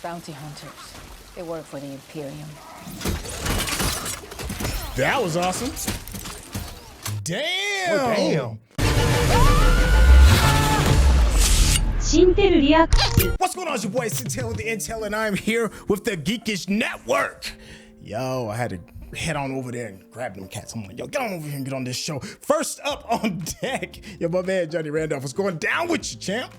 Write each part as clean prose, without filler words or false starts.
bounty hunters. They work for the Imperium. That was awesome. Damn. Oh, damn. What's going on? It's your boy Sintel with the Intel, and I'm here with the Geekish Network. Yo, I had to head on over there and grab them cats. I'm like, yo, get on over here and get on this show. First up on deck, yo, my man Johnny Randolph. What's going down with you, champ?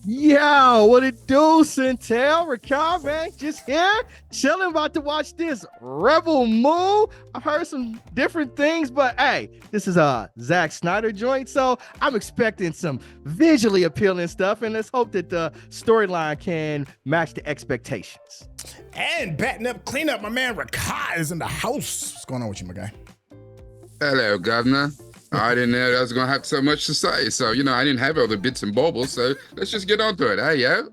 Yo, what it do, Sintel? Ricard, man, just here, chilling, about to watch this Rebel Moon. I've heard some different things, but hey, this is a Zack Snyder joint, so I'm expecting some visually appealing stuff, and let's hope that the storyline can match the expectations. And batting up, clean up, my man Ricard is in the house. What's going on with you, my guy? Hello, Governor. I didn't know I was going to have so much to say. So, I didn't have all the bits and baubles. So let's just get on to it. Hey, yo.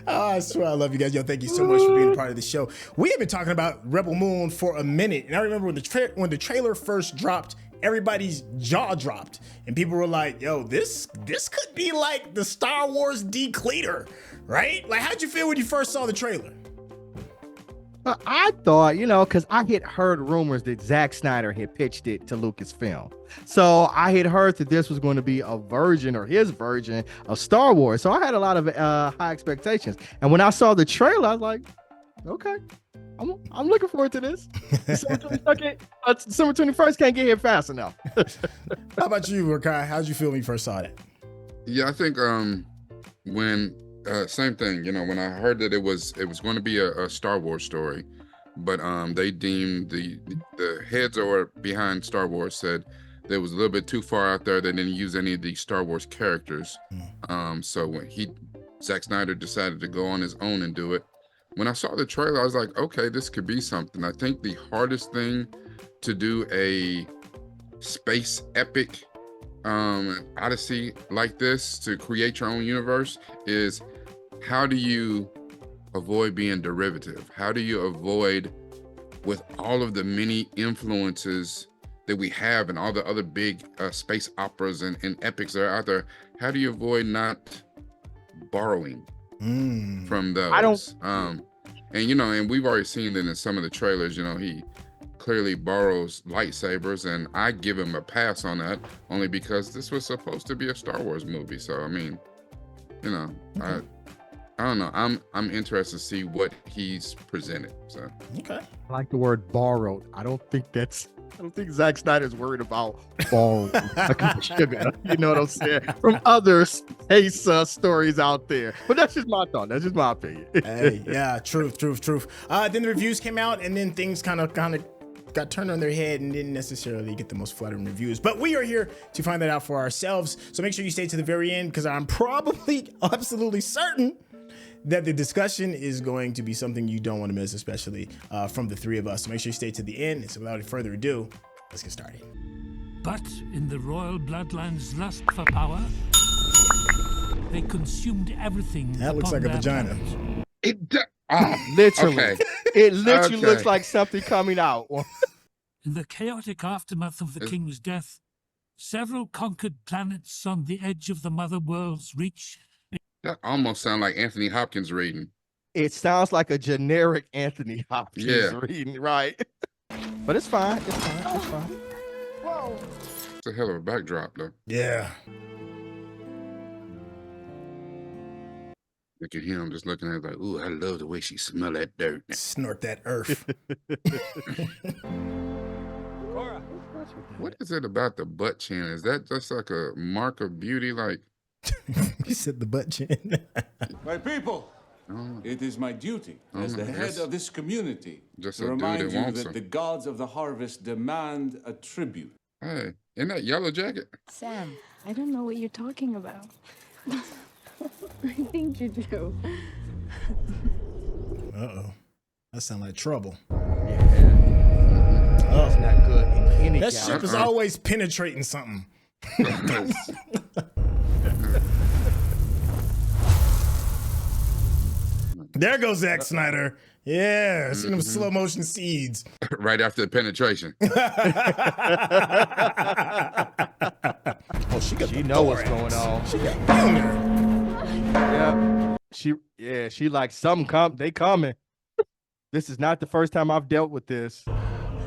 Oh, I swear I love you guys. Yo, thank you so much for being a part of the show. We have been talking about Rebel Moon for a minute. And I remember when the trailer first dropped, everybody's jaw dropped. And people were like, yo, this could be like the Star Wars decleater, right? Like, how'd you feel when you first saw the trailer? I thought, because I had heard rumors that Zack Snyder had pitched it to Lucasfilm. So I had heard that this was going to be a version or his version of Star Wars. So I had a lot of high expectations. And when I saw the trailer, I was like, okay, I'm looking forward to this. December 21st can't get here fast enough. How about you, Rakai? How'd you feel when you first saw it? Yeah, I think when same thing, when I heard that it was going to be a Star Wars story, but they deemed the heads that were behind Star Wars said that it was a little bit too far out there. They didn't use any of the Star Wars characters. So when Zack Snyder decided to go on his own and do it, when I saw the trailer, I was like, okay, this could be something. I think the hardest thing to do a space epic odyssey like this, to create your own universe, is how do you avoid being derivative? How do you avoid, with all of the many influences that we have and all the other big space operas and epics that are out there, how do you avoid not borrowing from those? And we've already seen that in some of the trailers, he clearly borrows lightsabers, and I give him a pass on that only because this was supposed to be a Star Wars movie. So I don't know. I'm interested to see what he's presented. So okay. I like the word borrowed. I don't think Zack Snyder's worried about borrowing. Sugar, you know what I'm saying? From other space stories out there. But that's just my thought. That's just my opinion. Hey, yeah, truth. Then the reviews came out, and then things kind of got turned on their head and didn't necessarily get the most flattering reviews. But we are here to find that out for ourselves. So make sure you stay to the very end, because I'm probably absolutely certain that the discussion is going to be something you don't want to miss, especially from the three of us. So make sure you stay to the end. And so without further ado, let's get started. But in the royal bloodline's lust for power, they consumed everything. That looks like a vagina. Literally. Okay. It literally looks like something coming out. In the chaotic aftermath of the king's death, several conquered planets on the edge of the mother world's reach. That almost sounds like Anthony Hopkins reading. It sounds like a generic Anthony Hopkins reading, right? But it's fine. It's fine. Whoa. It's a hell of a backdrop, though. Yeah. Look at him just looking at it like, ooh, I love the way she smell that dirt. Snort that earth. What is it about the butt chin? Is that just like a mark of beauty? Like, He said the butt chin. My people, it is my duty as the head of this community to remind you that the gods of the harvest demand a tribute. Hey, in that yellow jacket? Sam, I don't know what you're talking about. I think you do. Uh-oh. That sounds like trouble. Yeah. Oh, it's not good in any That ship is always penetrating something. There goes Zack Snyder. Yeah, see them slow motion seeds. Right after the penetration. Oh, she know what's going on. She got boner. Yeah. She like something they coming. This is not the first time I've dealt with this.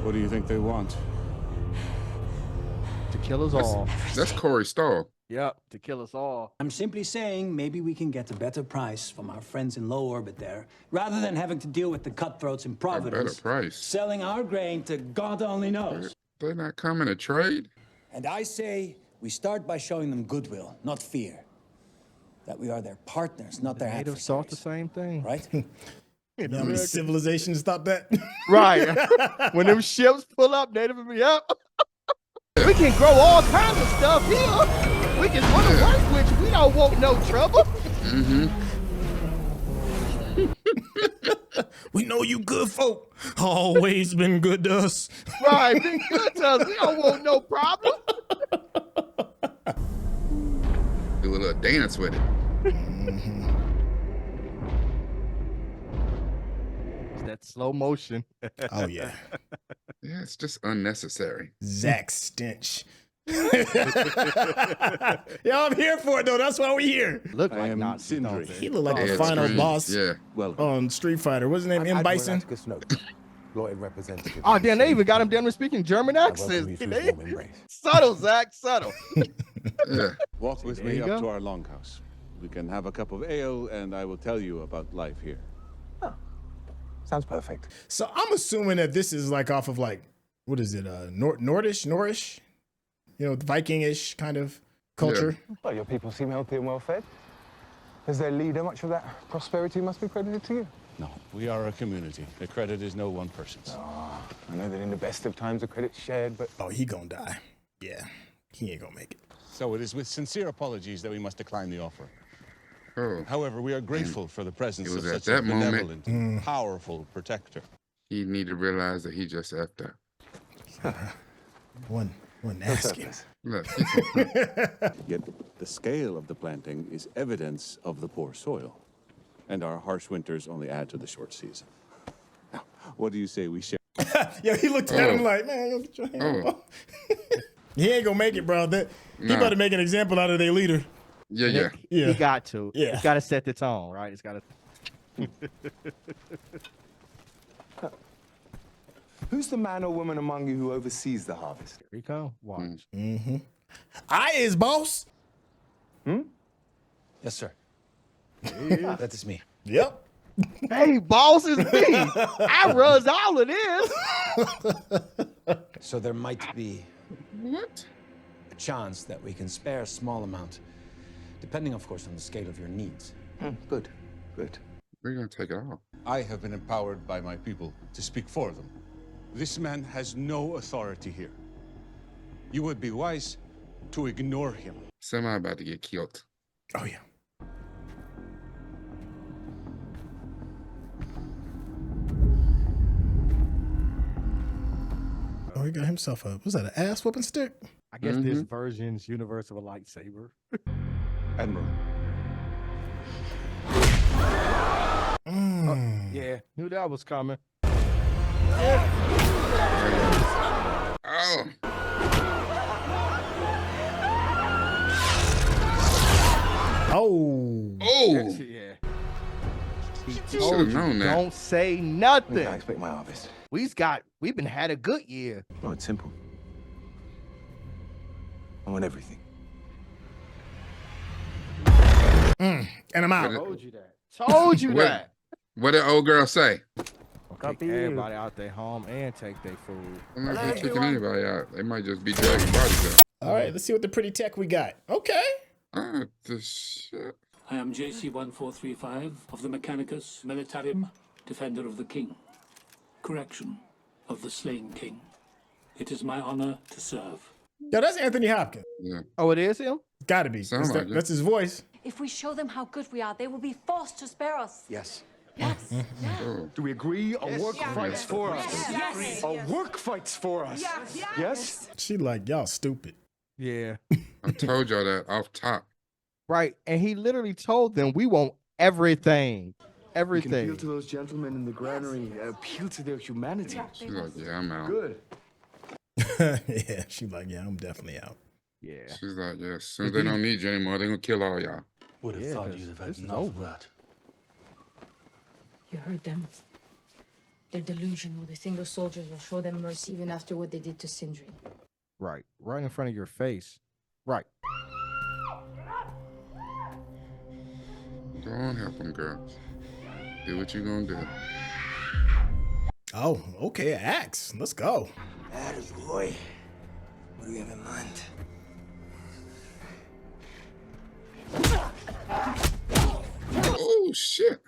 What do you think they want? To kill us all. That's Corey Stahl. Yep, to kill us all. I'm simply saying maybe we can get a better price from our friends in low orbit there, rather than having to deal with the cutthroats in Providence. A better price. Selling our grain to God only knows. They're not coming to trade. And I say we start by showing them goodwill, not fear. That we are their partners, not their Native adversaries. thought the same thing. Right? You know how many civilizations thought that? Right. When them ships pull up, Native will be up. We can grow all kinds of stuff here. We just want to work with you. We don't want no trouble. We know you good folk. Always been good to us. Right, been good to us. We don't want no problem. Do a little dance with it. It's that slow motion. Oh, yeah. Yeah, it's just unnecessary. Zach Stench. Yeah, I'm here for it, though. That's why we're here. Look I like am not Sindri. He looked like Yeah, the it's final green. boss Yeah. Well, on Street Fighter. What's his name? M. Bison? Lloyd representative. Oh, damn, they even got him down there speaking German accents. Subtle, Zach, subtle. Yeah. walk with There me you up go. to our longhouse. We can have a cup of ale, and I will tell you about life here. Sounds perfect. So I'm assuming that this is like off of like, what is it? Nordish? You know, Viking-ish kind of culture. Well, your people seem healthy and well fed. As their leader, much of that prosperity must be credited to you. No, we are a community. The credit is no one person's. I know that in the best of times, the credit's shared, but Oh, he gonna die. Yeah, he ain't gonna make it. So it is with sincere apologies that we must decline the offer. Oh, However, we are grateful for the presence It was of at such a that moment. benevolent, and powerful protector. he need to realize that he just effed up. One asking. Look, Yet the scale of the planting is evidence of the poor soil, and our harsh winters only add to the short season. Now, what do you say we share? Yeah, he looked at him like, man, go get your hand off. He ain't gonna make it, bro. He Nah. about to make an example out of their leader. yeah. He got to. Yeah. It's got to set the tone, right? It's got to. who's the man or woman among you who oversees the harvest? Here he come. Watch. I is boss. Yes, sir. That is me. Yep. Hey, boss is me. I runs all of this. So there might be What? a chance that we can spare a small amount, depending, of course, on the scale of your needs. Good, good. We're gonna take it all. I have been empowered by my people to speak for them. This man has no authority here. You would be wise to ignore him. Somebody about to get killed. Oh yeah. Oh, he got himself a, was that an ass whooping stick? I guess this version's universe of a lightsaber. Admiral. Yeah, knew that was coming. Oh, Oh. oh! Yeah. You He should told have you, known that. don't say When nothing. can I expect my harvest? We've been had a good year. Oh, it's simple. I want everything. And I'm out. Told you that. Told you What- that. What did old girl say? Kick everybody out their home and take their food. I'm not gonna kicking anybody out. They might just be dragging bodies out. All right, let's see what the pretty tech we got. Okay. The shit. I am JC-1435 of the Mechanicus Militarum, defender of the king. Correction, of the slain king. It is my honor to serve. Yo, that's Anthony Hopkins. Yeah. Oh, it is him? Gotta be. Sound like it. That's his voice. If we show them how good we are, they will be forced to spare us. Yes. Yes. Oh. Do we agree? A work fights for us. Yes. A work fights for us. Yes? She like, y'all stupid. Yeah. I told y'all that off top. Right. And he literally told them we want everything. We can Everything. appeal to those gentlemen in the granary, appeal to their humanity. She's like, yeah, I'm out. Good. Yeah, she like, yeah, I'm definitely out. Yeah. She's like, yeah, as soon as they don't need you anymore, they're gonna kill all y'all. Would have Yeah, thought 'cause you'd have this had is enough of over. that. You heard them. They're delusional. They think those soldiers will show them mercy even after what they did to Sindri. Right. Right in front of your face. Right. Go on, help them, girls. Do what you gonna do. Oh, okay, axe. Let's go. Attaboy. What do you have in mind? Oh, shit.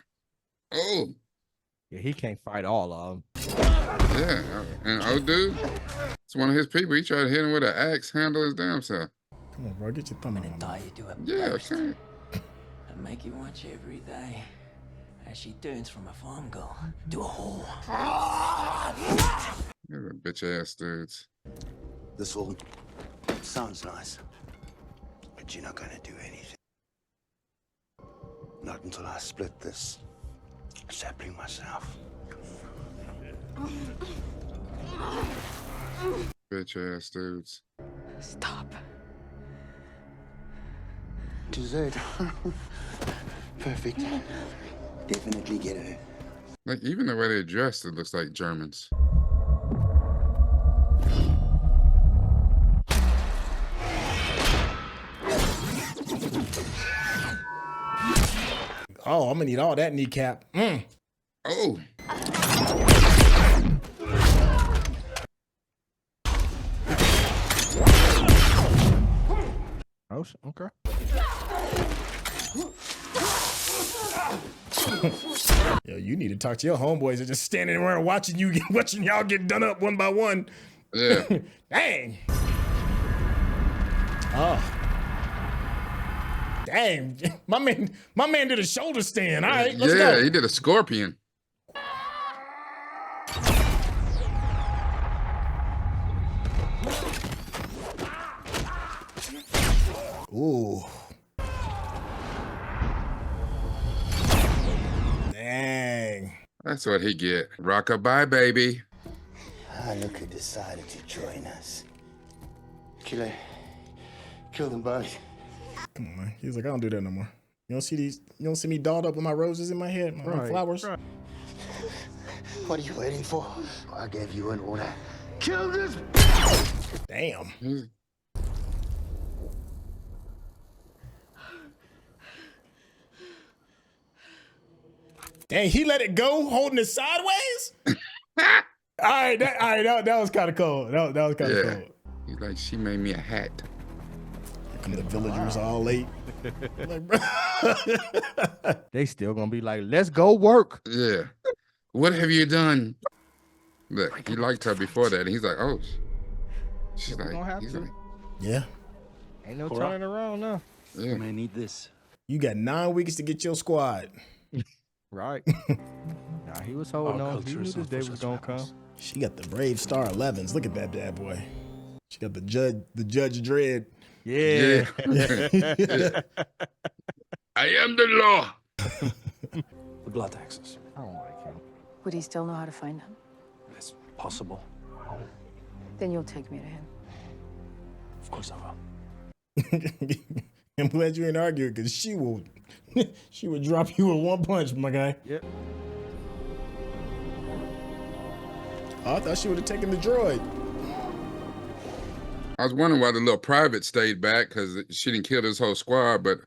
Oh. Yeah, he can't fight all of them. Yeah, and old dude, it's one of his people. He tried to hit him with an axe, handle his damn self. Come on, bro, get your thumb on. Die, you do it. Yeah, okay. I make you watch every day as she turns from a farm girl to a whore. You're a bitch ass dudes. This all sounds nice, but you're not gonna do anything. Not until I split this sapling myself. Bitch ass dudes. Stop. Dessert. Perfect. Definitely get her. Like, even the way they're dressed, it looks like Germans. Oh, I'm gonna need all that kneecap. Oh. Oh, okay. Yo, you need to talk to your homeboys. They're just standing around watching y'all get done up one by one. Yeah. Dang. Oh. Dang. My man did a shoulder stand. All right, let's go. Yeah, he did a scorpion. Ooh. Dang. That's what he get. Rockabye, baby. Look who decided to join us. Kill them both. Come on, man. He's like, I don't do that no more. You don't see me dolled up with my roses in my head, my flowers. Right. What are you waiting for? I gave you an order. Kill this. Damn. Dang, he let it go, holding it sideways. All right, that was kind of cold. That was kind of cold. He's like, she made me a hat. And the villagers all late. They still gonna be like, let's go work. Yeah. What have you done? Look, he liked her before that. And he's like, oh. She's like, yeah. Ain't no turning around now. Yeah. I may need this. You got 9 weeks to get your squad. Right. Nah, he was holding on. He knew this day was gonna come. She got the Brave Star 11s. Look at that bad boy. She got the Judge Dredd. Yeah. I am the law. The blood axes. I don't like him. Would he still know how to find them? It's possible. Then you'll take me to him. Of course I will. I'm glad you ain't arguing because she will drop you with one punch, my guy. Yep. Oh, I thought she would have taken the droid. I was wondering why the little private stayed back, because she didn't kill his whole squad, but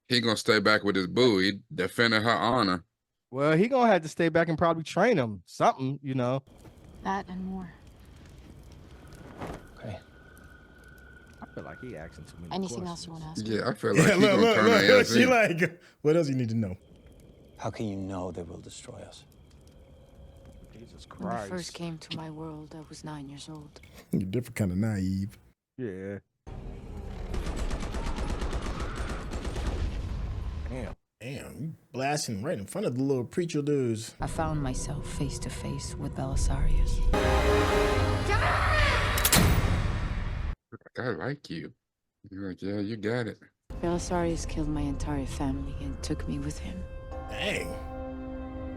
he gonna stay back with his boo. He defended her honor. Well, he gonna have to stay back and probably train him. Something, you know. That and more. Okay. I feel like he asking too many Anything questions. else you want to ask? Yeah, I feel like he gonna turn her ass She in. like, what else you need to know? How can you know they will destroy us? Jesus When I Christ. first came to my world, I was 9 years old. You're different kind of naive. Yeah. Damn. Damn, you blasting right in front of the little preacher dudes. I found myself face to face with Balisarius. I like you. You're like, yeah, you got it. Balisarius killed my entire family and took me with him. Dang.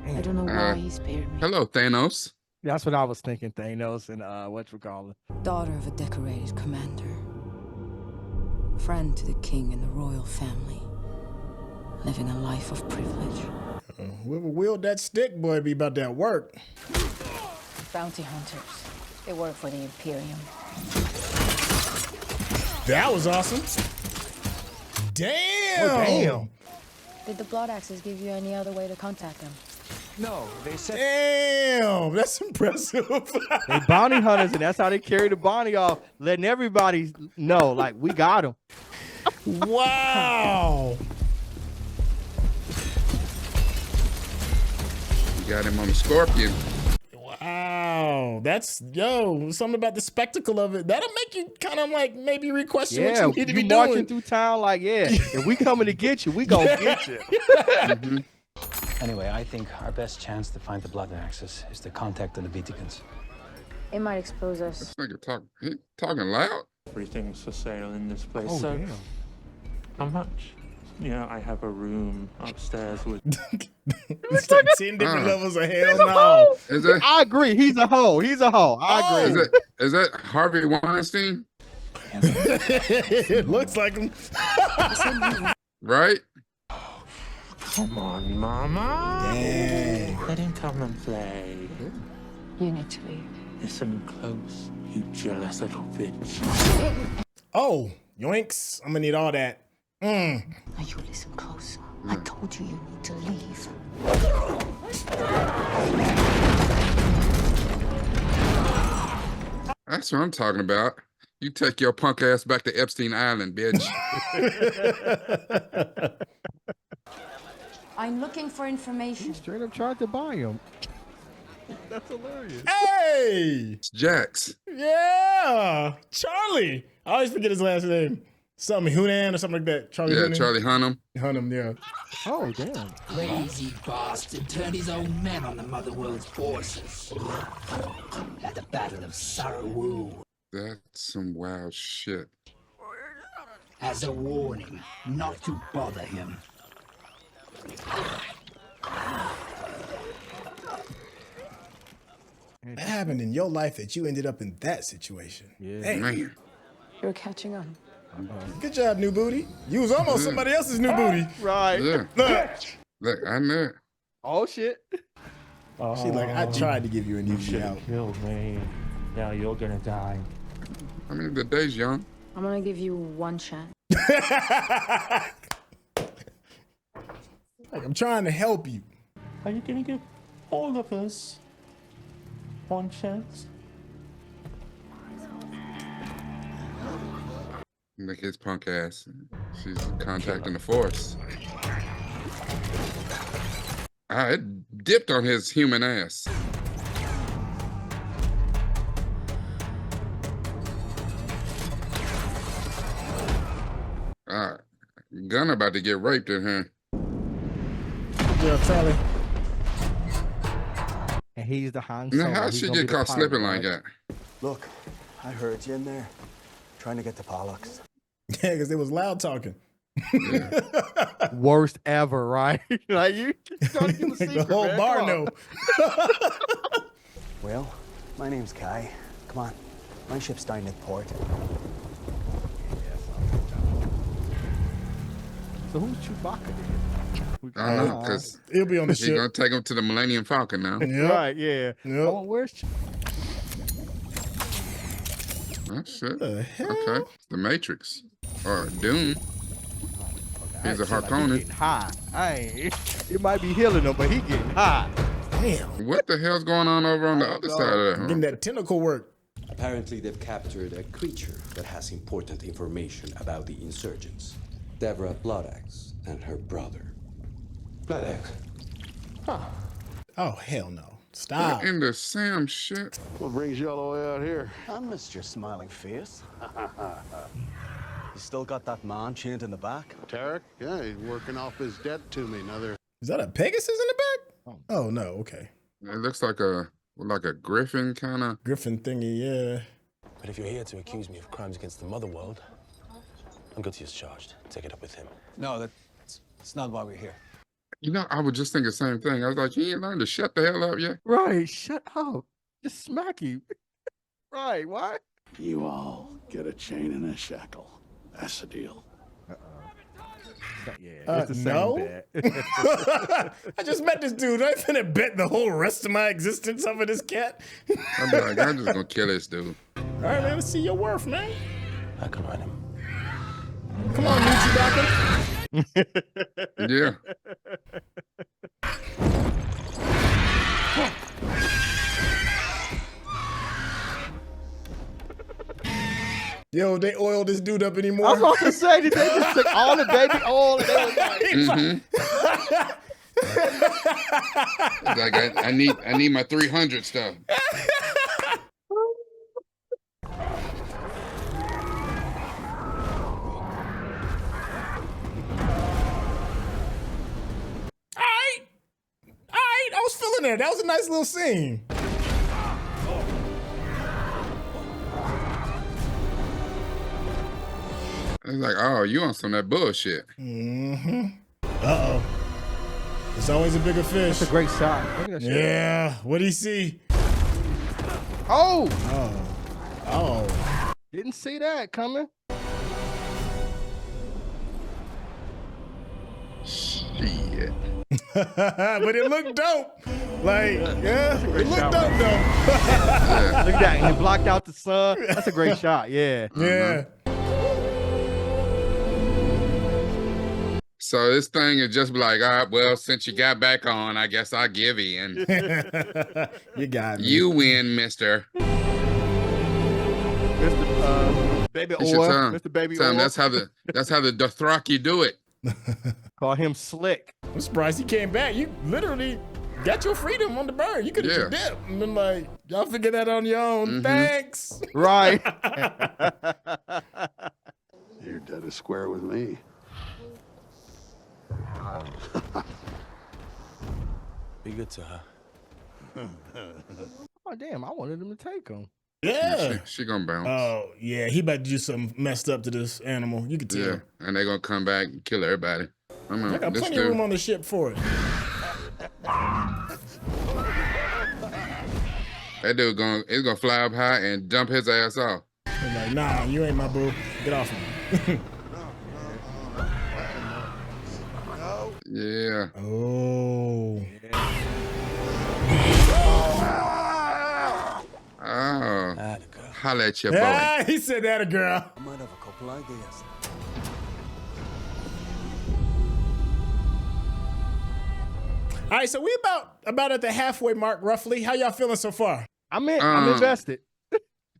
I don't know why he spared me. Hello, Thanos. That's what I was thinking, Thanos and whatchamacallit. Daughter of a decorated commander. Friend to the king and the royal family. Living a life of privilege. Whoever wield that stick, boy, be about that work. Bounty hunters. They work for the Imperium. That was awesome. Damn. Oh, damn. Did the Blood Axes give you any other way to contact them? No, they said. Damn, that's impressive. They bounty hunters, and that's how they carry the bounty off, letting everybody know, like, we got him. Wow. You got him on the Scorpion. Wow, that's something about the spectacle of it. That'll make you kind of like maybe re-question what you need to be marching doing. through town like, if we coming to get you, we gonna get you. Anyway, I think our best chance to find the Blood Axes is to contact the Leviticans. It might expose us. This nigga talking loud. Everything's for sale in this place. Oh, so, damn. how much? Yeah, I have a room upstairs with. It's like 10 different levels of hell no. Is it? I agree. He's a hoe. He's a hoe. I agree. Is that Harvey Weinstein? It looks like him. Right? Come on, Mama. Dang. Let him come and play. You need to leave. Listen close, you jealous little bitch. Oh, yoinks. I'm gonna need all that. Now you listen close. I told you need to leave. That's what I'm talking about. You take your punk ass back to Epstein Island, bitch. I'm looking for information. Straight up tried to buy him. That's hilarious. Hey! It's Jax. Yeah! Charlie! I always forget his last name. Something Hunan or something like that. Charlie Hunan. Charlie Hunnam. Hunnam, yeah. Oh, damn. Lazy bastard turned his own men on the Motherworld's forces. At the Battle of Sarawoo. That's some wild shit. As a warning, not to bother him. What happened in your life that you ended up in that situation? Yeah. Hey, Man. You're catching on. good job, new booty. You was almost somebody else's new booty. Right. Yeah. Look, I knew it. Oh, shit. She like, I tried to give you a new should shout. have killed me. Now you're gonna die. I mean, the day's young. I'm gonna give you one chance. Like, I'm trying to help you. Are you gonna give all of us one chance? Look at his punk ass. She's contacting the force. It dipped on his human ass. Gunner about to get raped in here. Yeah, Charlie. And he's the Han Now, Solo. how He's she gonna get be the caught pilot, slipping right? like that? Look, I heard you in there, trying to get to Pollux. Yeah, because it was loud talking. Worst ever, right? Like, you trying to keep a secret, The whole man. bar Come on. know. Well, my name's Kai. Come on, my ship's down at port. So who's Chewbacca then? I don't know, because He'll be on the he's ship. going to take him to the Millennium Falcon now. Yep. Right, yeah. Yep. Oh, where's Oh, shit. The hell? Okay. It's the Matrix. Or Doom. He's a Like, he Harkonnen. getting high. It might be healing him, but he getting high. Damn. What the hell's going on over on the other side of that? Getting that tentacle work. Apparently, they've captured a creature that has important information about the insurgents. Deborah Bloodaxe and her brother. Bloodaxe? Huh. Oh, hell no. Stop. What in the Sam shit? What brings you all the way out here? I missed your smiling face. You still got that man chained in the back? Tarek? Yeah, he's working off his debt to me. Another. Is that a Pegasus in the back? Oh, no. Okay. It looks like a griffin kind of. Griffin thingy, yeah. But if you're here to accuse me of crimes against the Motherworld, I'm guilty as charged. Take it up with him. No, that's not why we're here. You know, I would just think the same thing. I was like, he ain't learned to shut the hell up yet. Right, shut up. Just smack you. Right, why? You all get a chain and a shackle. That's the deal. it's the same no. bet. I just met this dude. I ain't finna bet the whole rest of my existence over this cat. I'm like, I'm just gonna kill this dude. All right, man. Let's see your worth, man. I can run him. Come on, Michibaka. Yeah. Yo, they oiled this dude up anymore. I was about to say, did they just took all the baby oil and they was like, Like I need my 300 stuff. All right, I was feeling it. That was a nice little scene. It's like, oh, you on some of that bullshit. Mm-hmm. Uh-oh. It's always a bigger fish. That's a great shot. Look at that shit. Yeah. What do you see? Oh. Oh. Didn't see that coming. Shit. But it looked dope. Like, yeah, it looked dope though. Look at that. And it blocked out the sun. That's a great shot. Yeah. Yeah. So this thing is just like, all right, well, since you got back on, I guess I'll give in. You got me. You win, mister. Mr. Baby It's your Oil. time. Mr. Baby Time. Oil. That's how the Dothraki do it. Call him Slick. I'm surprised he came back. You literally got your freedom on the bird. You could have just dipped and been like, y'all figure that on your own. Thanks. Right. You're dead as square with me. Be good to her. Oh, damn. I wanted him to take him. Yeah. She gonna bounce. Oh, yeah. He about to do something messed up to this animal. You can tell. Yeah, and they gonna come back and kill everybody. I mean, I got this plenty of dude, room on the ship for it. that dude is gonna fly up high and dump his ass off. I'm like, nah, you ain't my boo. Get off me. Yeah. Oh. Oh. Holla at your boy. Yeah, he said that a girl. I might have a couple ideas. All right, so we about at the halfway mark, roughly. How y'all feeling so far? I'm invested.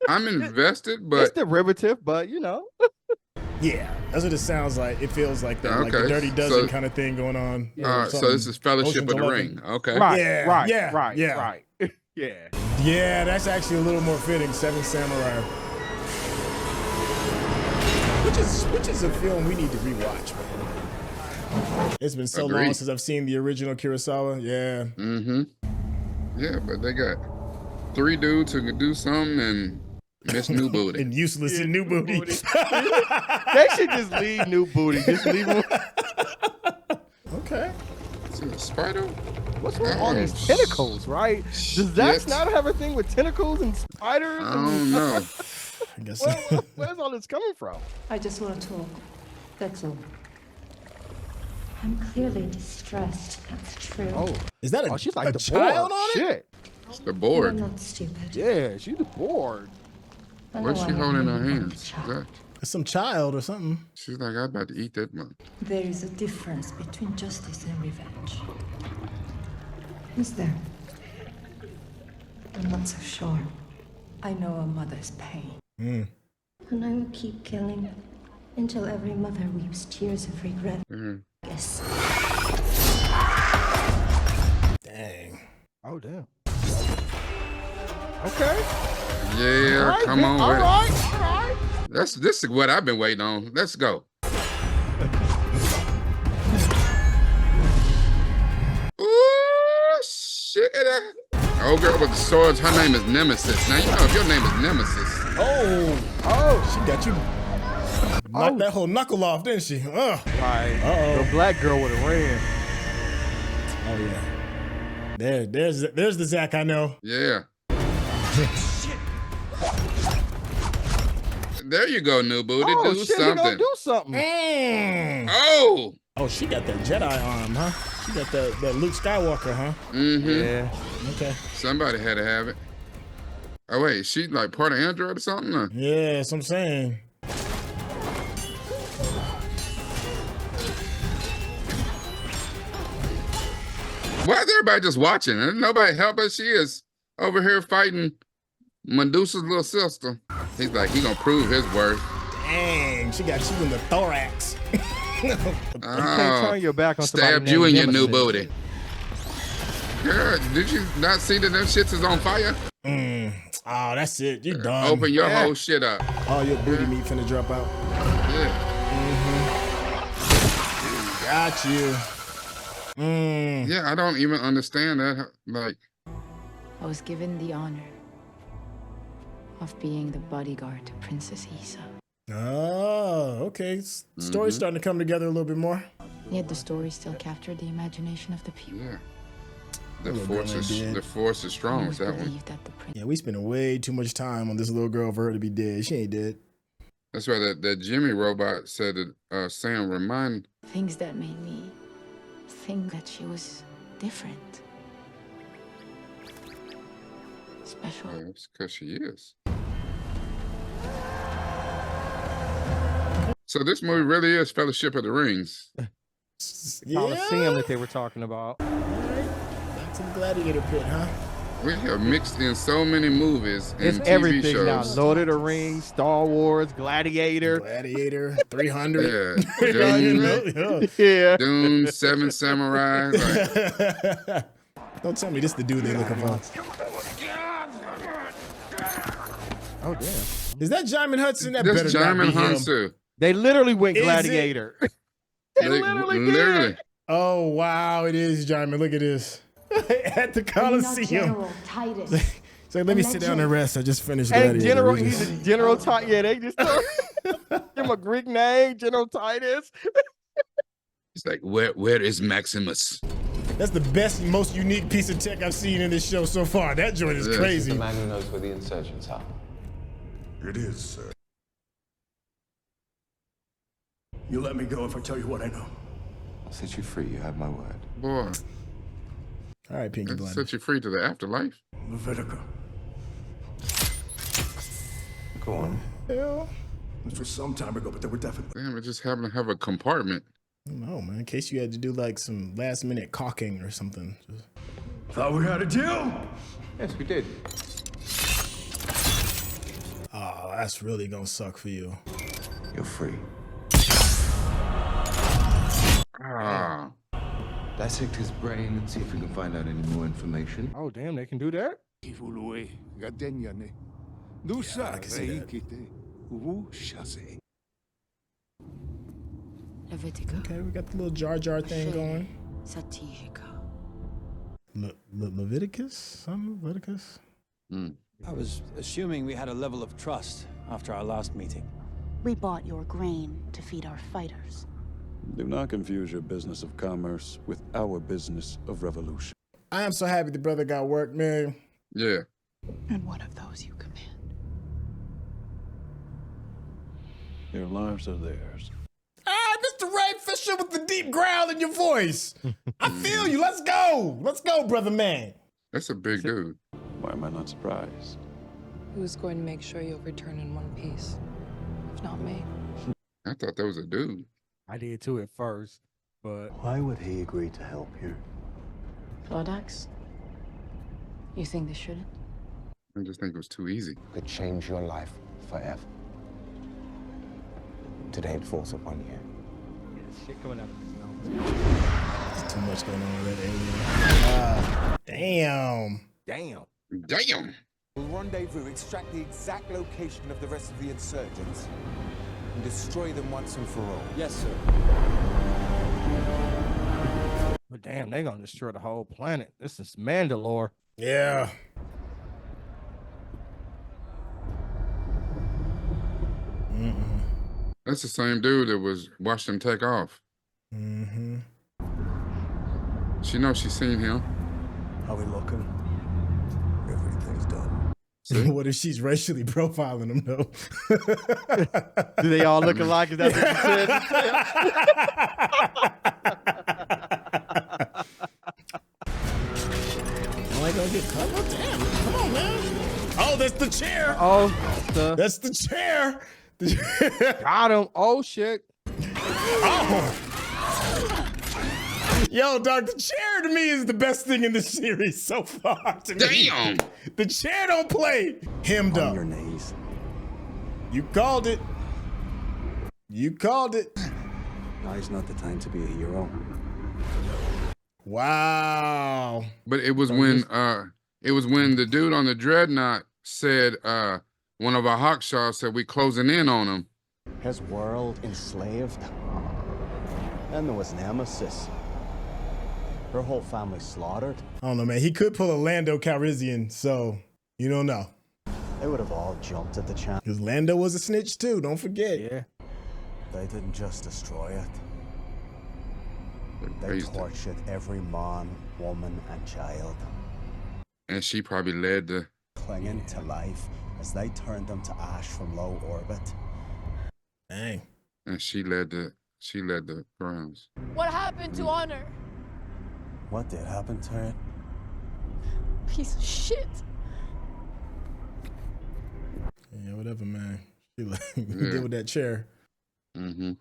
I'm invested, but It's derivative, but you know. Yeah, that's what it sounds like. It feels like that, like the Okay, Dirty Dozen so- kind of thing going on. so this is Fellowship Ocean's of the 11. Ring. Okay. Right, Yeah, right, yeah, right, yeah. right. Yeah. Yeah, that's actually a little more fitting. Seven Samurai, which is a film we need to rewatch, man. It's been so long Agreed. since I've seen the original Kurosawa. Yeah. Mm-hmm. Yeah, but they got 3 dudes who can do something and miss new booty. And useless in new booty. They should just leave New Booty. Just leave him. Okay. Is it a spider? What's with all these tentacles, right? Does Zack Snyder have a thing with tentacles and spiders? I don't know. I guess. Where's all this coming from? I just want to talk. That's all. I'm clearly distressed. That's true. Oh, Is that a, she's like a the child board. on it? Shit. It's the I'm board. not stupid. Yeah, she's the board. I know What's she I am holding in her really hands? not a child. That- It's some child or something. She's like, I'm about to eat that month. There is a difference between justice and revenge. Is there? I'm not so sure. I know a mother's pain. Mm. And I will keep killing until every mother weeps tears of regret. Yes. Dang. Oh, damn. Okay. Yeah, All right, come man. on All with right, it. all right. This is what I've been waiting on. Let's go. Ooh, shit. Old girl with the swords, her name is Nemesis. Now, you know, if your name is Nemesis. Oh, she got you. Knocked that whole knuckle off, didn't she? Right. Uh-oh. The black girl with a red. Oh, yeah. There's the Zach I know. Yeah. There you go, new booty. Oh, do shit, something. he gonna do something. Mm. Oh, Oh, she got that Jedi arm, huh? She got that Luke Skywalker, huh? Mm-hmm. Yeah. Okay. Somebody had to have it. Oh wait, she like part of Android or something? Or? Yeah, that's what I'm saying. Why is everybody just watching? And nobody help her. She is over here fighting Medusa's little sister. He's like, he gonna prove his worth. Dang, she got you in the thorax. Turn your back on stabbed you in your new booty. Girl, did you not see that them shits is on fire? Oh, that's it. You done. Open your whole shit up. All your booty meat finna drop out. Yeah. Got you. Yeah, I don't even understand that. Like, I was given the honor of being the bodyguard to Princess Isa. Oh, okay. Story's starting to come together a little bit more. Yet the story still captured the imagination of the people. Yeah. The force is strong with that one. Yeah, we spending way too much time on this little girl for her to be dead. She ain't dead. That's why that Jimmy robot said that Sam remind Things that made me think that she was different. Special. it's because she is. So this movie really is Fellowship of the Rings. Coliseum that they were talking about. Back to the gladiator pit, huh? We have mixed in so many movies and It's TV everything shows. now. Lord of the Rings, Star Wars, Gladiator. 300. Yeah. Dune, Yeah. Dune, Seven Samurai. Like, Don't tell me this the dude they're looking for. Oh, damn. Is that Jaimin Hudson? That that's better not be Jaimin him. Hansu. They literally went Is it? Gladiator. They literally did. Oh, wow. It is Jaimin. Look at this. At the Coliseum. General Titus. So let me sit down and rest. I just finished And Gladiator. General, We he's just- a General Titus. Yeah, they just give him a Greek name, General Titus. It's like, where is Maximus? That's the best, most unique piece of tech I've seen in this show so far. That joint is Yeah. crazy. The man who knows where the insurgents are. It is, sir. You let me go if I tell you what I know. I'll set you free. You have my word. Boy, All right, Pinky that Blind. set you free to the afterlife. Levitica. Go on. Hell, This was some time ago, but there were definitely. Damn, it just happened to have a compartment. no, man. In case you had to do like some last minute caulking or something. Thought we had a deal? Yes, we did. Oh, that's really gonna suck for you. You're free. Ah. Dissect his brain and see if we can find out any more information. Oh, damn, they can do that? Levitica. Okay, we got the little Jar Jar thing going. Satyajika. Leviticus? Something? Leviticus? I was assuming we had a level of trust after our last meeting. We bought your grain to feed our fighters. Do not confuse your business of commerce with our business of revolution. I am so happy the brother got work, man. Yeah. And what of those you command? Their lives are theirs. Ah, Mr. Ray Fisher with the deep growl in your voice. I feel you. Let's go. Let's go, brother man. That's a big dude. Why am I not surprised? Who's going to make sure you'll return in one piece? If not me. I thought that was a dude. I did too at first, but Why would he agree to help here? Plodax? You think they shouldn't? I just think it was too easy. Could change your life forever. Today it falls upon you. shit coming out of his mouth. There's too much going on with that alien. Damn. Damn. Damn. We'll rendezvous, extract the exact location of the rest of the insurgents, and destroy them once and for all. Yes, sir. But damn, they're gonna destroy the whole planet. This is Mandalore. Yeah. That's the same dude that was watched him take off. Mm-hmm. She knows she's seen him. How we looking? Everything's done. What if she's racially profiling them though? Do they all look alike? Is that Am I gonna get cut? Oh, damn. Come on, man. Oh, that's the chair. Oh, that's the chair. Got him. Oh shit. Oh. Yo, dog, the chair to me is the best thing in the series so far. Damn. The chair don't play. Hemmed up. On your knees. You called it. You called it. Now's not the time to be a hero. Wow. But it was when the dude on the dreadnought said one of our Hawkshaws said we closing in on him. His world enslaved. Then there was Nemesis. Her whole family slaughtered. I don't know, man. He could pull a Lando Calrissian, so you don't know. They would have all jumped at the chance. Because Lando was a snitch too, don't forget. Yeah. They didn't just destroy it. They tortured every man, woman, and child. And she probably led the clinging to life as they turned them to ash from low orbit. Dang. And she led the grounds. What happened to honor? What did happen to it? Piece of shit. Yeah, whatever, man. She deal with that chair. Mm-hmm.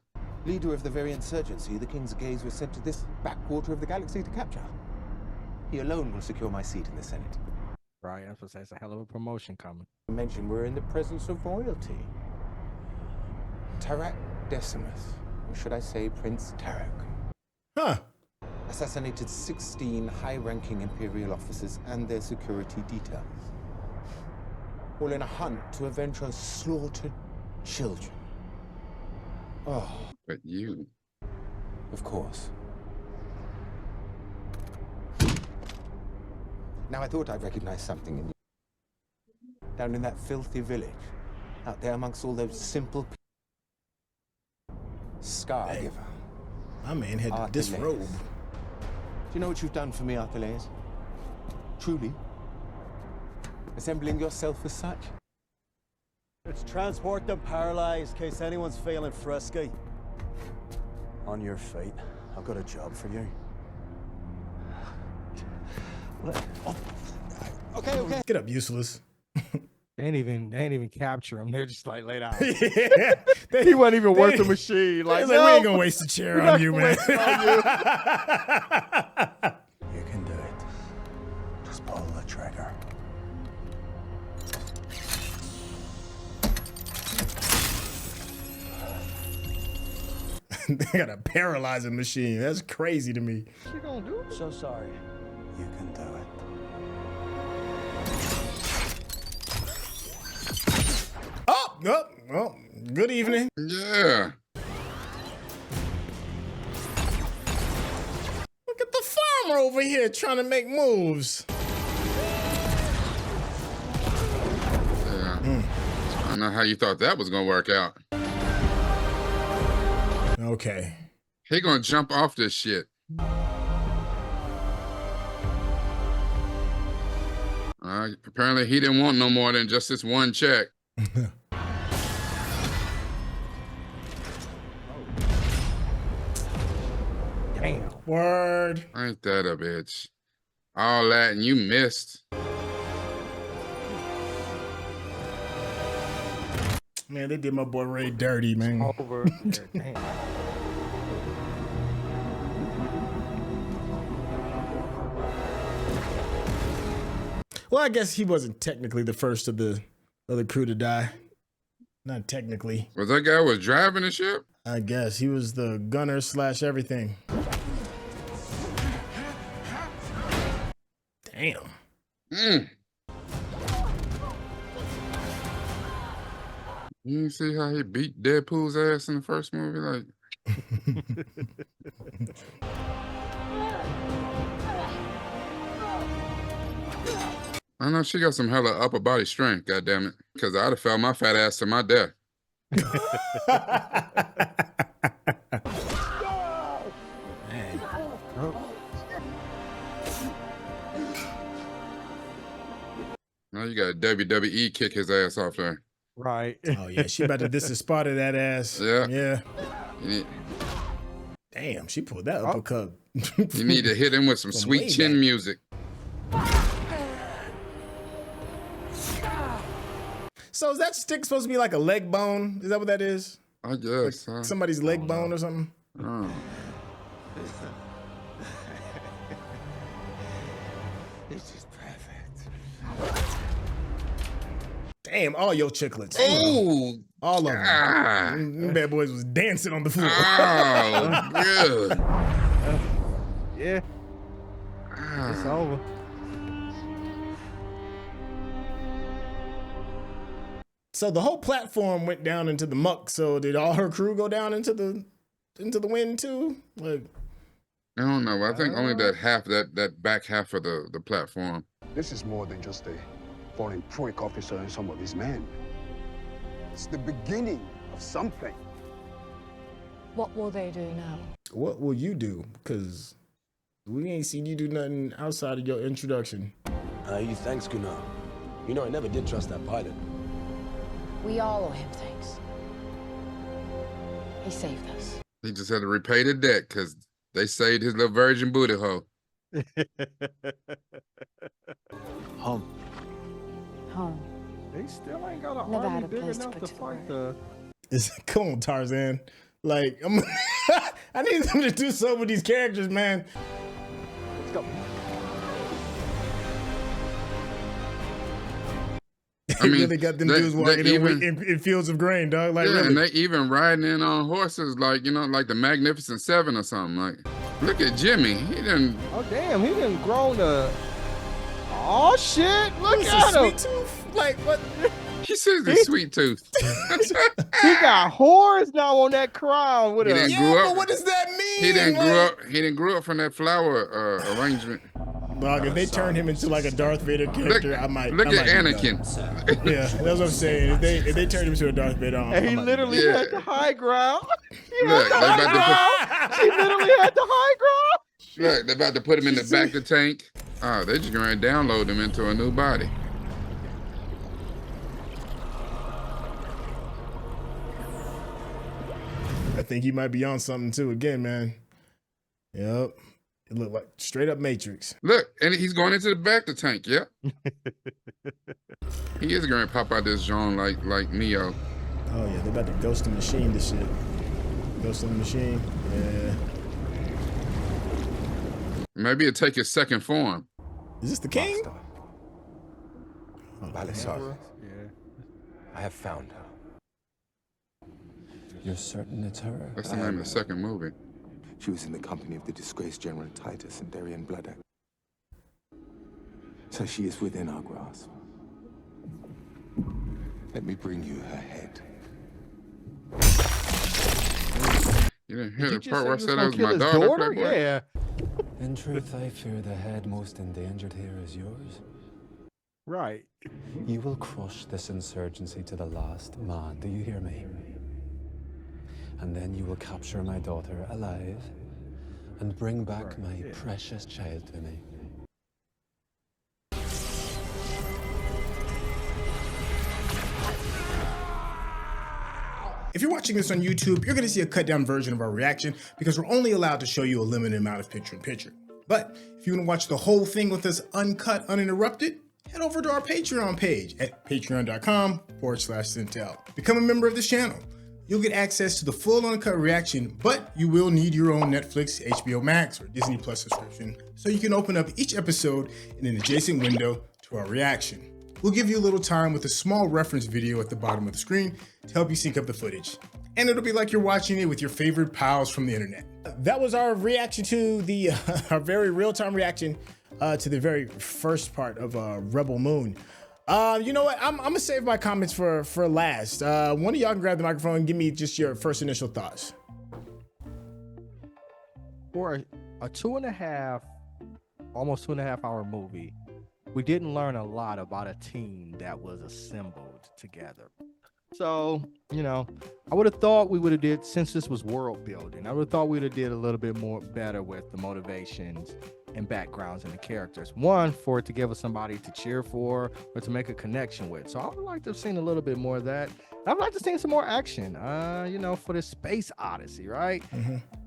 Leader of the very insurgency, the King's gaze was sent to this backwater of the galaxy to capture. He alone will secure my seat in the Senate. Right, that's what that's a hell of a promotion coming. Mention we're in the presence of royalty. Tarak Decimus, or should I say Prince Tarak. Huh. Assassinated 16 high-ranking Imperial officers and their security details. All in a hunt to avenge her slaughtered children. Oh. But you. Of course. Now I thought I recognized something in you. Down in that filthy village. Out there amongst all those simple people. Scargiver. My man had to disrobe. Do you know what you've done for me, Arthales? Truly? Assembling yourself as such? Let's transport them paralyzed in case anyone's feeling frisky. On your feet. I've got a job for you. Okay. Get up, useless. They ain't even capture him. They're just like laid out. Yeah. He wasn't even worth the machine. Like, we ain't gonna waste a chair on you, man. You can do it. Just pull the trigger. They got a paralyzing machine. That's crazy to me. What you gonna do? So sorry. You can do it. Oh, well, good evening. Yeah. Look at the farmer over here trying to make moves. Yeah. I don't know how you thought that was gonna work out. Okay. He gonna jump off this shit. Apparently he didn't want no more than just this one check. Damn. Word. Ain't that a bitch? All that and you missed. Man, they did my boy Ray dirty, man. Over. Damn. Well, I guess he wasn't technically the first of the other crew to die. Not technically. Was that guy was driving the ship? I guess he was the gunner / everything. Damn. You see how he beat Deadpool's ass in the first movie? Like, I know she got some hella upper body strength, goddammit. Because I'd have fell my fat ass to my death. Now you got a WWE kick his ass off there. Right. Oh yeah, she about to diss the spot of that ass. Yeah. Yeah. Damn, she pulled that uppercut. You need to hit him with some From sweet way chin back. music. So is that stick supposed to be like a leg bone? Is that what that is? I guess. Like somebody's leg bone or something? Oh. This is perfect. Damn, all your chiclets. Oh, all of them. God. Them bad boys was dancing on the floor. Oh, good. Yeah. It's over. So the whole platform went down into the muck. So did all her crew go down into the wind too? Like, I don't know. I think only that half, that back half of the platform. This is more than just a fallen prick officer and some of his men. It's the beginning of something. What will they do now? what will you do? Because we ain't seen you do nothing outside of your introduction. You thanks, Gunnar. You know, I never did trust that pilot. We all owe him thanks. He saved us. He just had to repay the debt because they saved his little virgin booty hole. Home. Home. They still ain't got an Never army had a big place to enough put to to fight work. the. Come on, Tarzan. Like, I need them to do something with these characters, man. Let's go. I mean, they got them dudes walking in fields of grain, dog. Like, yeah, really. and they even riding in on horses, like, you know, like the Magnificent Seven or something. Like, look at Jimmy. He didn't. Oh damn, he done grown to. Oh shit! Look What's at a him. sweet tooth? Like what? He says the sweet tooth. He got horns now on that crown with He a. didn't grow up. But what does that mean? He didn't Like- grow up. He didn't grow up from that flower arrangement. Dog, if they turn him into like a Darth Vader character, I might. Look I at might be done. Anakin. Yeah, that's what I'm saying. If they turn him into a Darth Vader, And he literally had the high ground. He Look, had they the about to high ground. He literally had the high ground. Look, they're about to put him in the back of the tank. Oh, they're just going to download him into a new body. I think he might be on something too. Again, man. Yep. It looked like straight up Matrix. Look, and he's going into the back of the tank. Yep. He is going to pop out this John like Neo. Oh yeah, they're about to ghost the machine. This shit. Ghost in the machine. Yeah. Maybe it'll take his second form. Is this the king? Balisarius. Yeah. I have found her. You're certain it's her? That's the name of the second movie. She was in the company of the disgraced General Titus and Darien Bloodaxe. So she is within our grasp. Let me bring you her head. You didn't hear Did the you part where I just said gonna that was kill my his daughter? daughter? Yeah. In truth, I fear the head most endangered here is yours. Right. You will crush this insurgency to the last man, do you hear me? And then you will capture my daughter alive and bring back my precious child to me. If you're watching this on YouTube, you're going to see a cut down version of our reaction because we're only allowed to show you a limited amount of picture-in-picture. But if you want to watch the whole thing with us uncut, uninterrupted, head over to our Patreon page at patreon.com/Centel. Become a member of this channel. You'll get access to the full uncut reaction, but you will need your own Netflix, HBO Max, or Disney Plus subscription so you can open up each episode in an adjacent window to our reaction. We'll give you a little time with a small reference video at the bottom of the screen to help you sync up the footage. And it'll be like you're watching it with your favorite pals from the internet. That was our reaction to the, our very real-time reaction to the very first part of Rebel Moon. You know what? I'm gonna save my comments for last. One of y'all can grab the microphone and give me just your first initial thoughts. For a 2.5, almost 2.5 hour movie, we didn't learn a lot about a team that was assembled together. So, you know, I would have thought we would have did, since this was world building, I would have thought we would have did a little bit more better with the motivations and backgrounds in the characters. One, for it to give us somebody to cheer for or to make a connection with. So I would like to have seen a little bit more of that. I'd like to see some more action, for this space odyssey, right?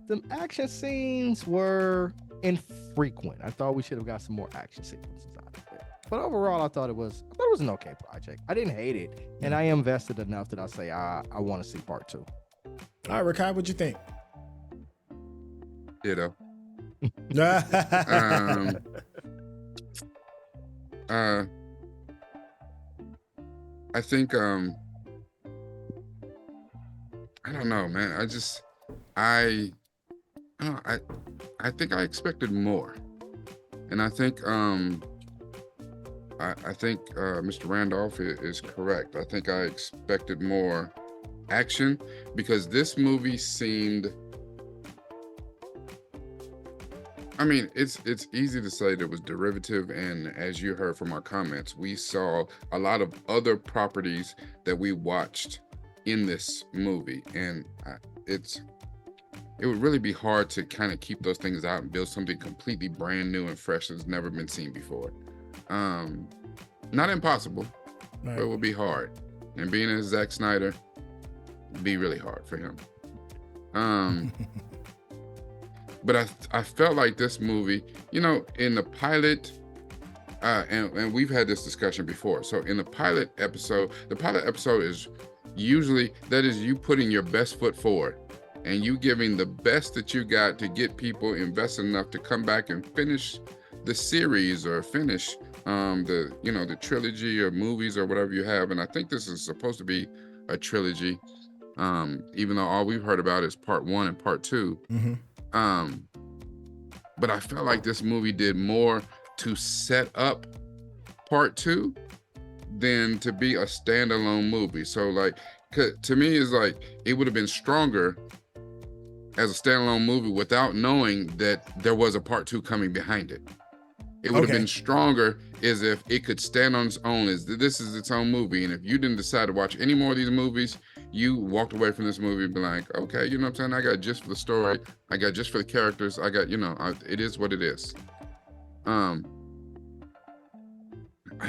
The action scenes were infrequent. I thought we should have got some more action sequences out of it. But overall, I thought it was an okay project. I didn't hate it, and I am invested enough that I say I want to see part 2. All right, Rakai, what'd you think? Ditto. I think I don't know, man. I think I expected more, and I think Mr. Randolph is correct. I think I expected more action because this movie seemed. I mean, it's easy to say that it was derivative, and as you heard from our comments, we saw a lot of other properties that we watched in this movie, and it would really be hard to kind of keep those things out and build something completely brand new and fresh that's never been seen before. Not impossible, but it would be hard. And being a Zack Snyder, it'd be really hard for him. But I felt like this movie, in the pilot, and we've had this discussion before. So in the pilot episode is usually, that is you putting your best foot forward and you giving the best that you got to get people invested enough to come back and finish the series or finish the trilogy or movies or whatever you have. And I think this is supposed to be a trilogy, even though all we've heard about is part 1 and part 2. But I felt like this movie did more to set up part 2 than to be a standalone movie. So to me, it's like it would have been stronger as a standalone movie without knowing that there was a part 2 coming behind it. It would have been stronger as if it could stand on its own, as this is its own movie. And if you didn't decide to watch any more of these movies, you walked away from this movie and be like, okay, you know what I'm saying? I got just for the story. I got just for the characters. I got, it is what it is. I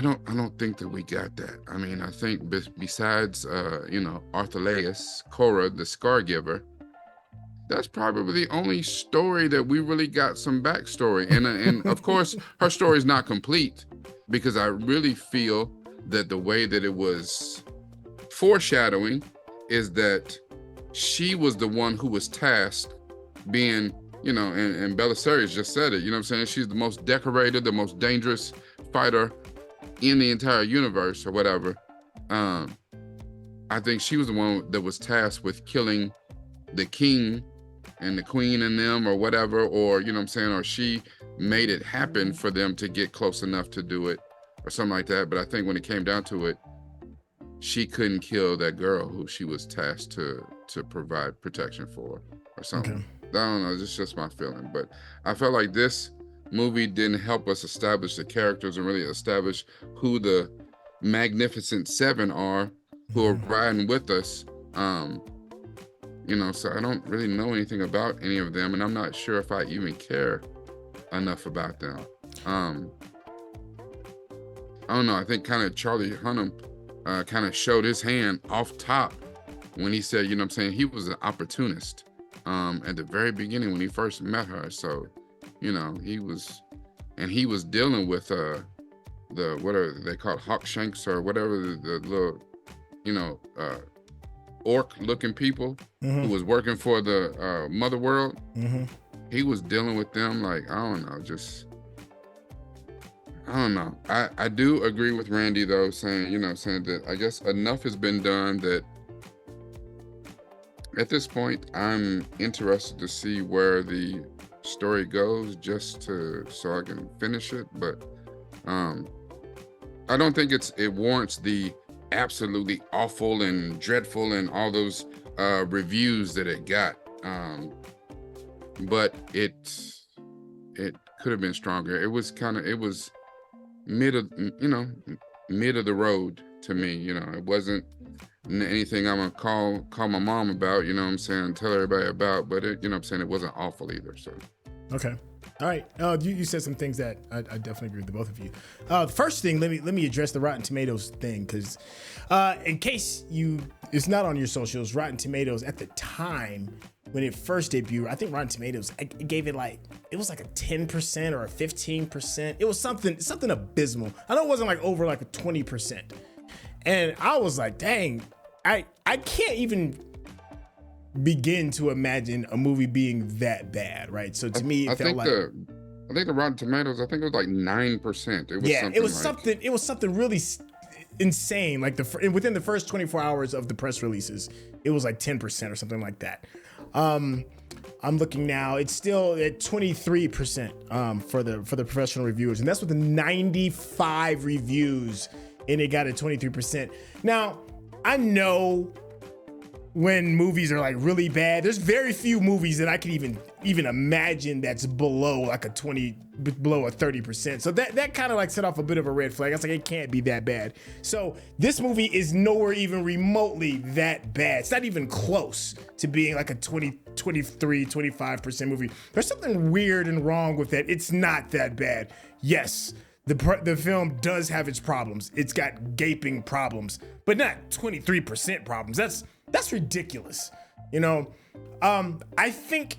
don't think that we got that. I mean, I think besides, Arthaleus, Korra, the Scar Giver, that's probably the only story that we really got some backstory. And of course, her story is not complete, because I really feel that the way that it was foreshadowing is that she was the one who was tasked being, and Balisarius just said it, I'm saying? She's the most decorated, the most dangerous fighter in the entire universe or whatever. I think she was the one that was tasked with killing the king and the queen and them or whatever, or, or she made it happen for them to get close enough to do it or something like that. But I think when it came down to it, she couldn't kill that girl who she was tasked to provide protection for or something. I don't know, it's just my feeling. But I felt like this movie didn't help us establish the characters and really establish who the Magnificent Seven are, who are riding with us. So I don't really know anything about any of them, and I'm not sure if I even care enough about them. I don't know. I think kind of Charlie Hunnam kind of showed his hand off top when he said, he was an opportunist at the very beginning when he first met her. So, he was dealing with what are they called, Hawkshanks or whatever, the little, orc-looking people who was working for the Mother World. He was dealing with them I don't know. I do agree with Randy though, saying that I guess enough has been done that at this point I'm interested to see where the story goes, so I can finish it. But I don't think it warrants the absolutely awful and dreadful and all those reviews that it got. But it could have been stronger. It was mid of the road to me. It wasn't anything I'm gonna call my mom about, tell everybody about, but it wasn't awful either. So okay. All right. You said some things that I definitely agree with the both of you. The first thing, let me address the Rotten Tomatoes thing, because in case it's not on your socials, Rotten Tomatoes at the time when it first debuted, I think Rotten Tomatoes gave it it was like a 10% or a 15%. It was something abysmal. I know it wasn't over like a 20%. And I was like, dang, I can't even begin to imagine a movie being that bad, right? So to me, it felt like I think the Rotten Tomatoes, I think it was like 9%. It was something really insane. Like within the first 24 hours of the press releases, it was like 10% or something like that. I'm looking now; it's still at 23% for the professional reviewers, and that's with the 95 reviews, and it got a 23%. Now, I know when movies are like really bad, there's very few movies that I can even imagine that's below like below a 30%. So that kind of set off a bit of a red flag. I was like, it can't be that bad. So this movie is nowhere even remotely that bad. It's not even close to being like a 20, 23, 25% movie. There's something weird and wrong with that. It's not that bad. Yes, the film does have its problems. It's got gaping problems, but not 23% problems. That's ridiculous. I think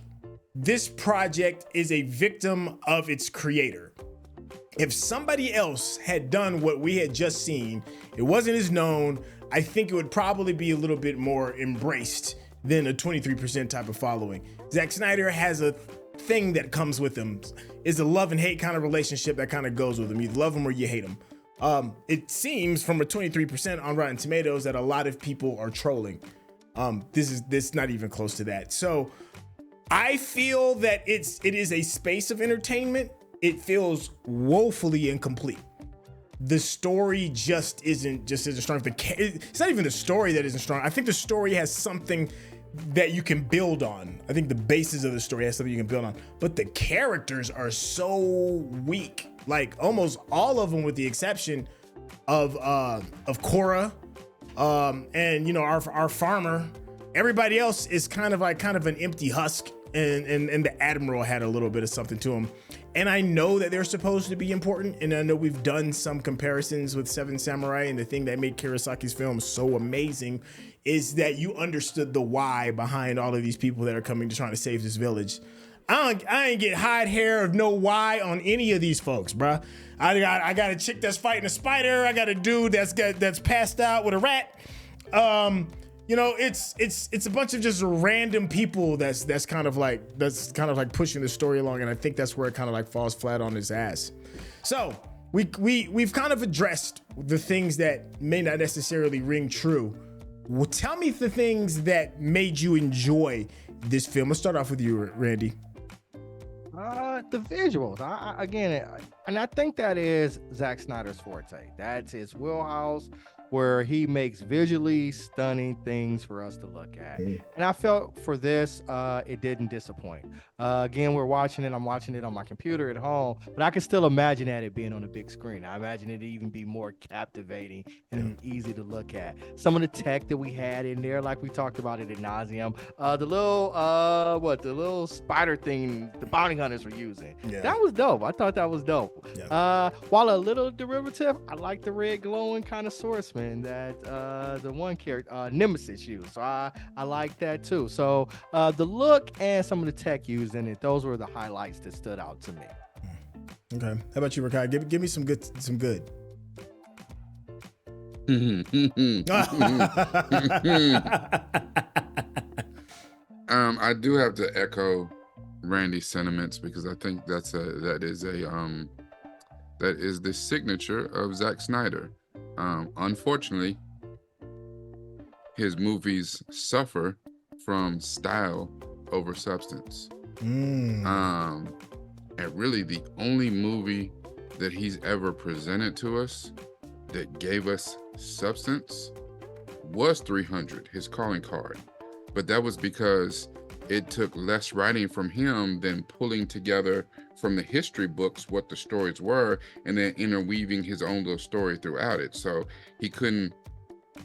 this project is a victim of its creator. If somebody else had done what we had just seen, it wasn't as known, I think it would probably be a little bit more embraced than a 23% type of following. Zack Snyder has a thing that comes with him. It's a love and hate kind of relationship that kind of goes with him. You love him or you hate him. It seems from a 23% on Rotten Tomatoes that a lot of people are trolling. This not even close to that. So I feel that it is a space of entertainment. It feels woefully incomplete. The story just isn't strong. It's not even the story that isn't strong. I think the story has something that you can build on. I think the basis of the story has something you can build on, but the characters are so weak. Like almost all of them, with the exception of Cora, and our farmer. Everybody else is kind of an empty husk, and the Admiral had a little bit of something to him. And I know that they're supposed to be important, and I know we've done some comparisons with Seven Samurai, and the thing that made Kurosaki's film so amazing is that you understood the why behind all of these people that are coming to try to save this village. I ain't get hide hair of no why on any of these folks, bruh. I got a chick that's fighting a spider. I got a dude that's passed out with a rat. It's a bunch of just random people that's kind of like pushing the story along, and I think that's where it kind of falls flat on his ass. So we've kind of addressed the things that may not necessarily ring true. Well, tell me the things that made you enjoy this film. Let's start off with you, Randy. The visuals. I think that is Zack Snyder's forte. That's his wheelhouse, where he makes visually stunning things for us to look at. And I felt for this, it didn't disappoint. Again, I'm watching it on my computer at home, but I can still imagine that it being on a big screen. I imagine it even be more captivating and easy to look at. Some of the tech that we had in there, like we talked about it ad nauseum, the little spider thing the bounty hunters were using. Yeah. That was dope. I thought that was dope. Yeah. While a little derivative, I like the red glowing kind of swordsman that the one character, Nemesis, used. So I like that too. So the look and some of the tech used in it, those were the highlights that stood out to me. Okay. How about you, Rakai? Give me some good. I do have to echo Randy's sentiments, because I think that is the signature of Zack Snyder. Unfortunately, his movies suffer from style over substance. And really the only movie that he's ever presented to us that gave us substance was 300, his calling card. But that was because it took less writing from him than pulling together from the history books what the stories were and then interweaving his own little story throughout it. So he couldn't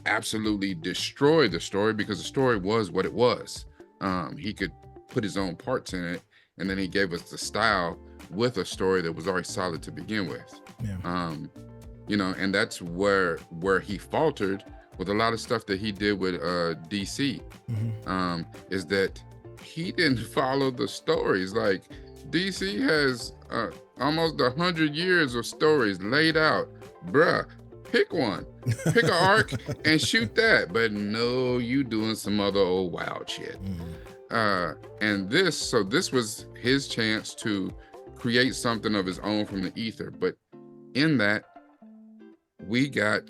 absolutely destroy the story because the story was what it was. He could put his own parts in it, and then he gave us the style with a story that was already solid to begin with. Yeah. You know, and that's where he faltered with a lot of stuff that he did with DC. Is that he didn't follow the stories. Like DC has almost 100 years of stories laid out. Bruh, pick one, pick an arc and shoot that. But no, you doing some other old wild shit. And this was his chance to create something of his own from the ether. But in that, we got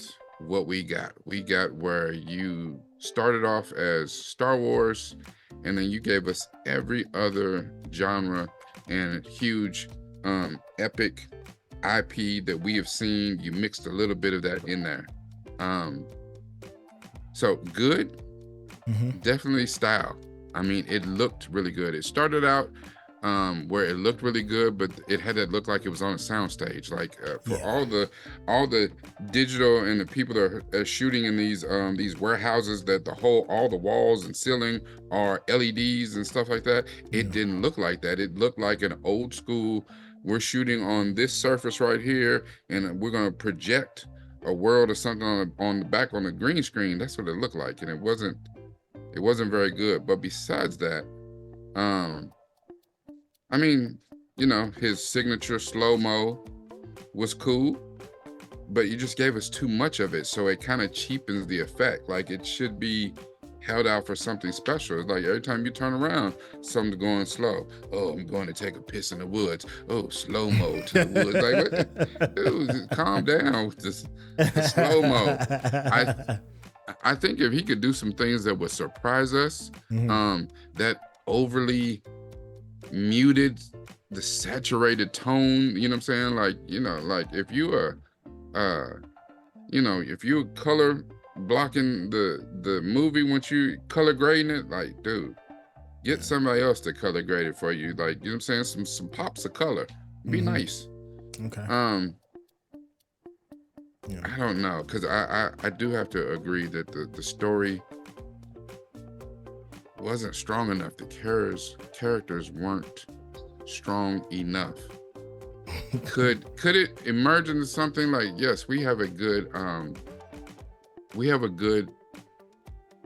what we got. We got where you started off as Star Wars, and then you gave us every other genre and huge epic IP that we have seen. You mixed a little bit of that in there. So good, definitely style. I mean, it looked really good. It started out where it looked really good, but it had to look like it was on a soundstage. Like for all the digital and the people that are shooting in these warehouses, that all the walls and ceiling are LEDs and stuff like that. It didn't look like that. It looked like an old school. We're shooting on this surface right here, and we're gonna project a world or something on the back on the green screen. That's what it looked like, and it wasn't very good. But besides that, I mean, you know, his signature slow-mo was cool, but you just gave us too much of it, so it kind of cheapens the effect. Like, it should be held out for something special. It's like every time you turn around, something's going slow. Oh, I'm going to take a piss in the woods. Oh, slow-mo to the woods. Like, what? Dude, calm down with the slow-mo. I think if he could do some things that would surprise us, that overly muted the saturated tone, you know what I'm saying? Like, you know, like if you are if you color blocking the movie once you color grading it, like, dude, get somebody else to color grade it for you. Like, you know what I'm saying? Some pops of color. Be nice. Okay. I don't know, because I do have to agree that the story wasn't strong enough. The characters weren't strong enough. Could it emerge into something like, yes, we have a good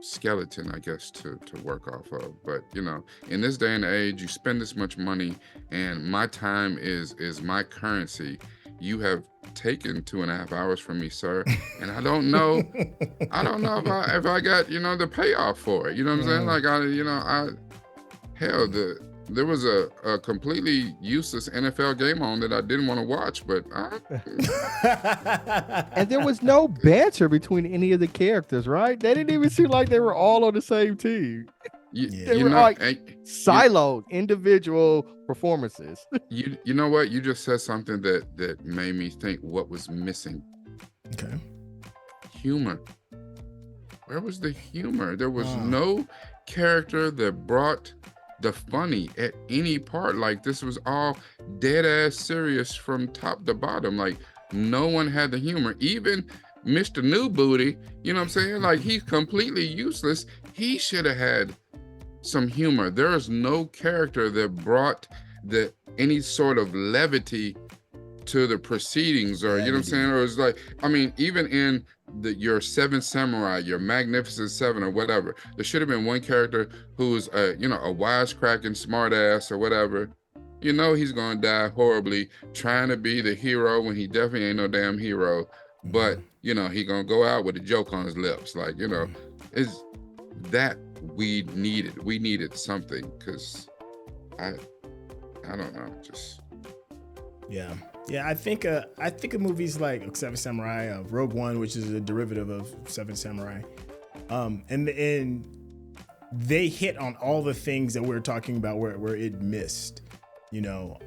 skeleton, I guess, to work off of. But, you know, in this day and age, you spend this much money, and my time is my currency. You have taken 2.5 hours from me, sir, and I don't know if I got, you know, the payoff for it. You know what I'm saying? Like, there was a completely useless NFL game on that I didn't want to watch, but and there was no banter between any of the characters, right? They didn't even seem like they were all on the same team. They were like siloed individual performances. You know what? You just said something that made me think what was missing. Okay. Humor. Where was the humor? There was no character that brought the funny at any part. Like, this was all dead ass serious from top to bottom. Like, no one had the humor. Even Mr. New Booty, you know what I'm saying? Like, he's completely useless. He should have had some humor. There is no character that brought any sort of levity to the proceedings, or you know what I'm saying? Or it's like, I mean, even in your Seven Samurai, your Magnificent Seven, or whatever, there should have been one character who's a wisecracking smartass or whatever. You know, he's gonna die horribly trying to be the hero when he definitely ain't no damn hero. But you know, he gonna go out with a joke on his lips. Like, you know, is that we needed something, because I don't know, just I think of movies like Seven Samurai, Rogue One, which is a derivative of Seven Samurai, and they hit on all the things that we're talking about where it missed, you know.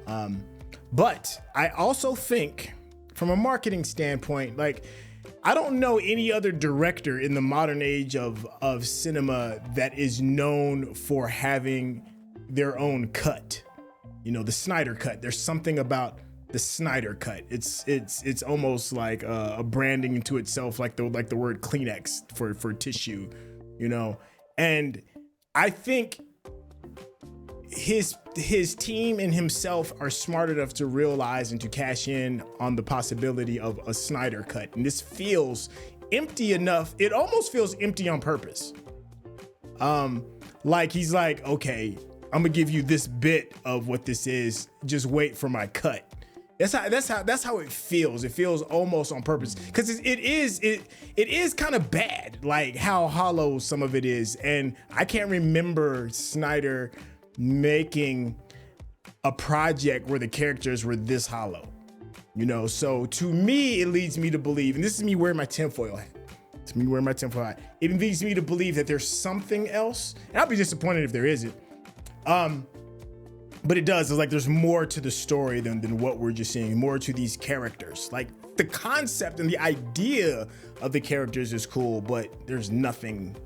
But I also think, from a marketing standpoint, like, I don't know any other director in the modern age of cinema that is known for having their own cut. You know, the Snyder cut. There's something about the Snyder cut. It's almost like a branding into itself, like the word Kleenex for tissue, you know. And I think his team and himself are smart enough to realize and to cash in on the possibility of a Snyder cut. And this feels empty enough. It almost feels empty on purpose. Like he's like, okay, I'm gonna give you this bit of what this is. Just wait for my cut. That's how it feels. It feels almost on purpose because it is kind of bad, like how hollow some of it is. And I can't remember Snyder making a project where the characters were this hollow, you know. So to me, it leads me to believe, and this is me wearing my tinfoil hat. It's me wearing my tinfoil hat. It leads me to believe that there's something else, and I'll be disappointed if there isn't. But it does. It's like there's more to the story than what we're just seeing. More to these characters. Like the concept and the idea of the characters is cool, but there's nothing.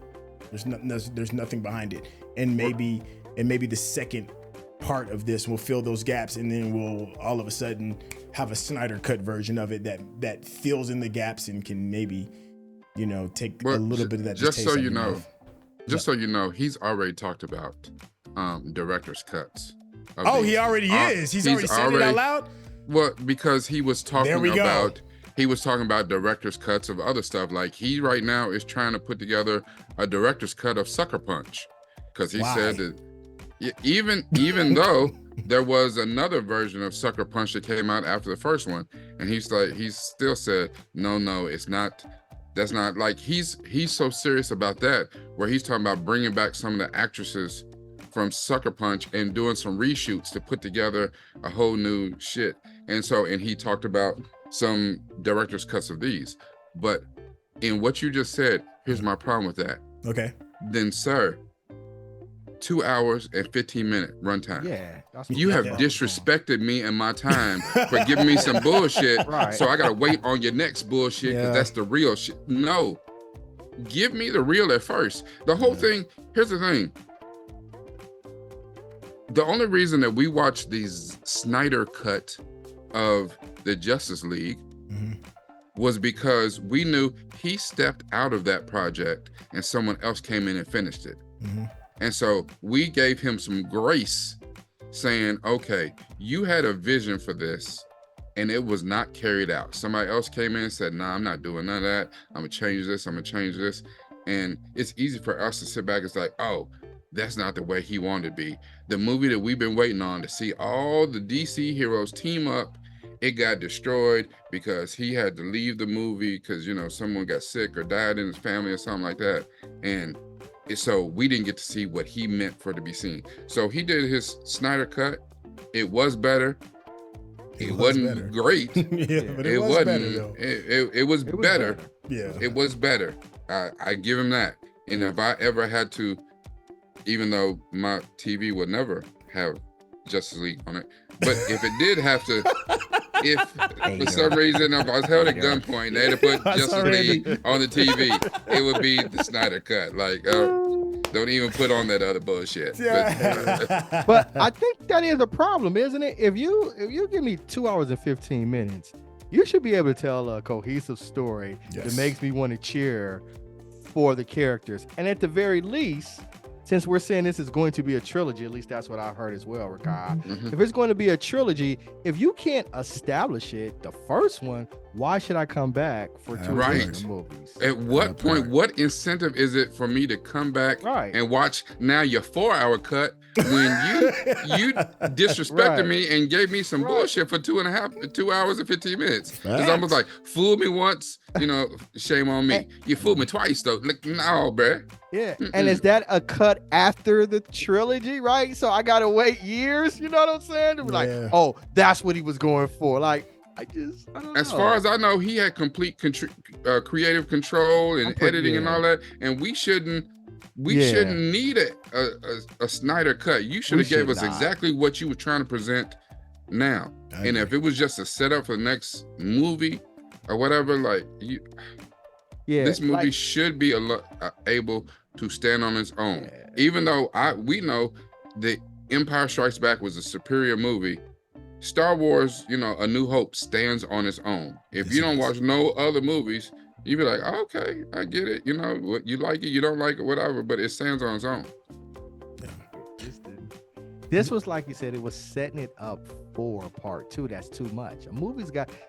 There's nothing behind it. And maybe the second part of this will fill those gaps, and then we'll all of a sudden have a Snyder cut version of it that fills in the gaps and can maybe, you know, take a little bit of that. Just so you know, he's already talked about director's cuts. Oh, he already is. He's already said it out loud. Well, because he was talking about director's cuts of other stuff. Like he right now is trying to put together a director's cut of Sucker Punch, because he said that even though there was another version of Sucker Punch that came out after the first one, and he still said no, it's not. That's not, like he's so serious about that, where he's talking about bringing back some of the actresses from Sucker Punch and doing some reshoots to put together a whole new shit. And he talked about some director's cuts of these. But in what you just said, here's my problem with that. Okay. Then, sir, 2 hours and 15-minute runtime. Yeah. You have disrespected me and my time for giving me some bullshit. Right. So I gotta wait on your next bullshit because that's the real shit. No. Give me the real at first. The whole thing, here's the thing. The only reason that we watched these Snyder cut of the Justice League was because we knew he stepped out of that project and someone else came in and finished it. And so we gave him some grace, saying, okay, you had a vision for this and it was not carried out. Somebody else came in and said, nah, I'm not doing none of that. I'm gonna change this. And it's easy for us to sit back and say, oh, that's not the way he wanted to be. The movie that we've been waiting on to see all the DC heroes team up, it got destroyed because he had to leave the movie because, you know, someone got sick or died in his family or something like that. And so we didn't get to see what he meant for it to be seen. So he did his Snyder cut. It was better. It wasn't great. Yeah, but it was better though. It was better. Yeah. It was better. I give him that. And if I ever had to, even though my TV would never have Justice League on it, but if it did have to, if for some reason if I was held at gunpoint, they had to put Justice League on the TV, it would be the Snyder cut. Like, don't even put on that other bullshit. Yeah. But I think that is a problem, isn't it? If you give me 2 hours and 15 minutes, you should be able to tell a cohesive story that makes me want to cheer for the characters. And at the very least, since we're saying this is going to be a trilogy, at least that's what I've heard as well, Rikai. If it's going to be a trilogy, if you can't establish it, the first one, why should I come back for two additional movies? At what point, what incentive is it for me to come back and watch now your 4-hour cut when you disrespected me and gave me some bullshit for 2 hours and 15 minutes? It's almost like, fool me once, you know, shame on me. You fooled me twice though. Like, no, bruh. Yeah, and is that a cut after the trilogy, right? So I gotta wait years, you know what I'm saying? To be like, oh, that's what he was going for. Like, I don't know. As far as I know, he had complete creative control and editing and all that, and we shouldn't need a Snyder cut. You should have gave us exactly what you were trying to present now. And if it was just a setup for the next movie or whatever, like this movie should be able to stand on its own. Even though we know that Empire Strikes Back was a superior movie, Star Wars, you know, A New Hope stands on its own. If you don't watch no other movies, you'd be like, oh, okay, I get it. You know, you like it, you don't like it, whatever, but it stands on its own. This was, like you said, it was setting it up for part 2. That's too much.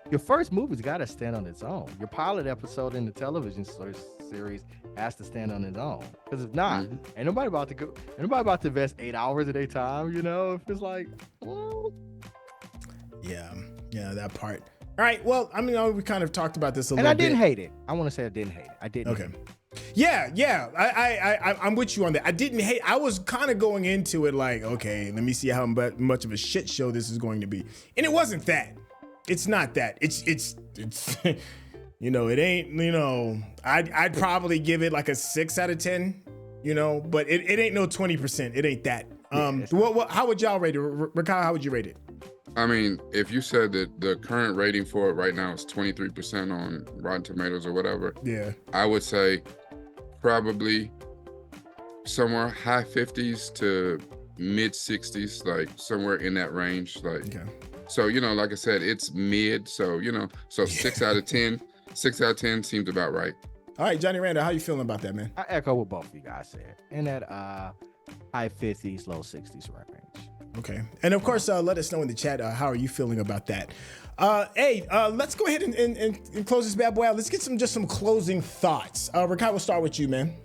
Your first movie's got to stand on its own. Your pilot episode in the television series has to stand on its own. Because if not, ain't nobody about to invest 8 hours of their time, if it's like, well. Yeah, that part. All right, well, I mean, we kind of talked about this a little bit. And I didn't hate it. I want to say I didn't hate it. I didn't. Okay. Yeah. I'm with you on that. I didn't hate. I was kind of going into it like, okay, let me see how much of a shit show this is going to be, and it wasn't that. It's not that. It's it ain't. I'd probably give it like a 6 out of 10. But it ain't no 20%. It ain't that. How would y'all rate it, Rakai? How would you rate it? I mean, if you said that the current rating for it right now is 23% on Rotten Tomatoes or whatever, yeah, I would say probably somewhere high 50s to mid 60s, like somewhere in that range. Like, okay. So, like I said, it's mid. So, so 6 out of 10, 6 out of 10 seems about right. All right, Johnny Randall, how you feeling about that, man? I echo what both of you guys said. In that high 50s, low 60s range. Okay. And of course, let us know in the chat, how are you feeling about that? Hey, let's go ahead and close this bad boy out. Let's get some closing thoughts. Rakai, we'll start with you, man.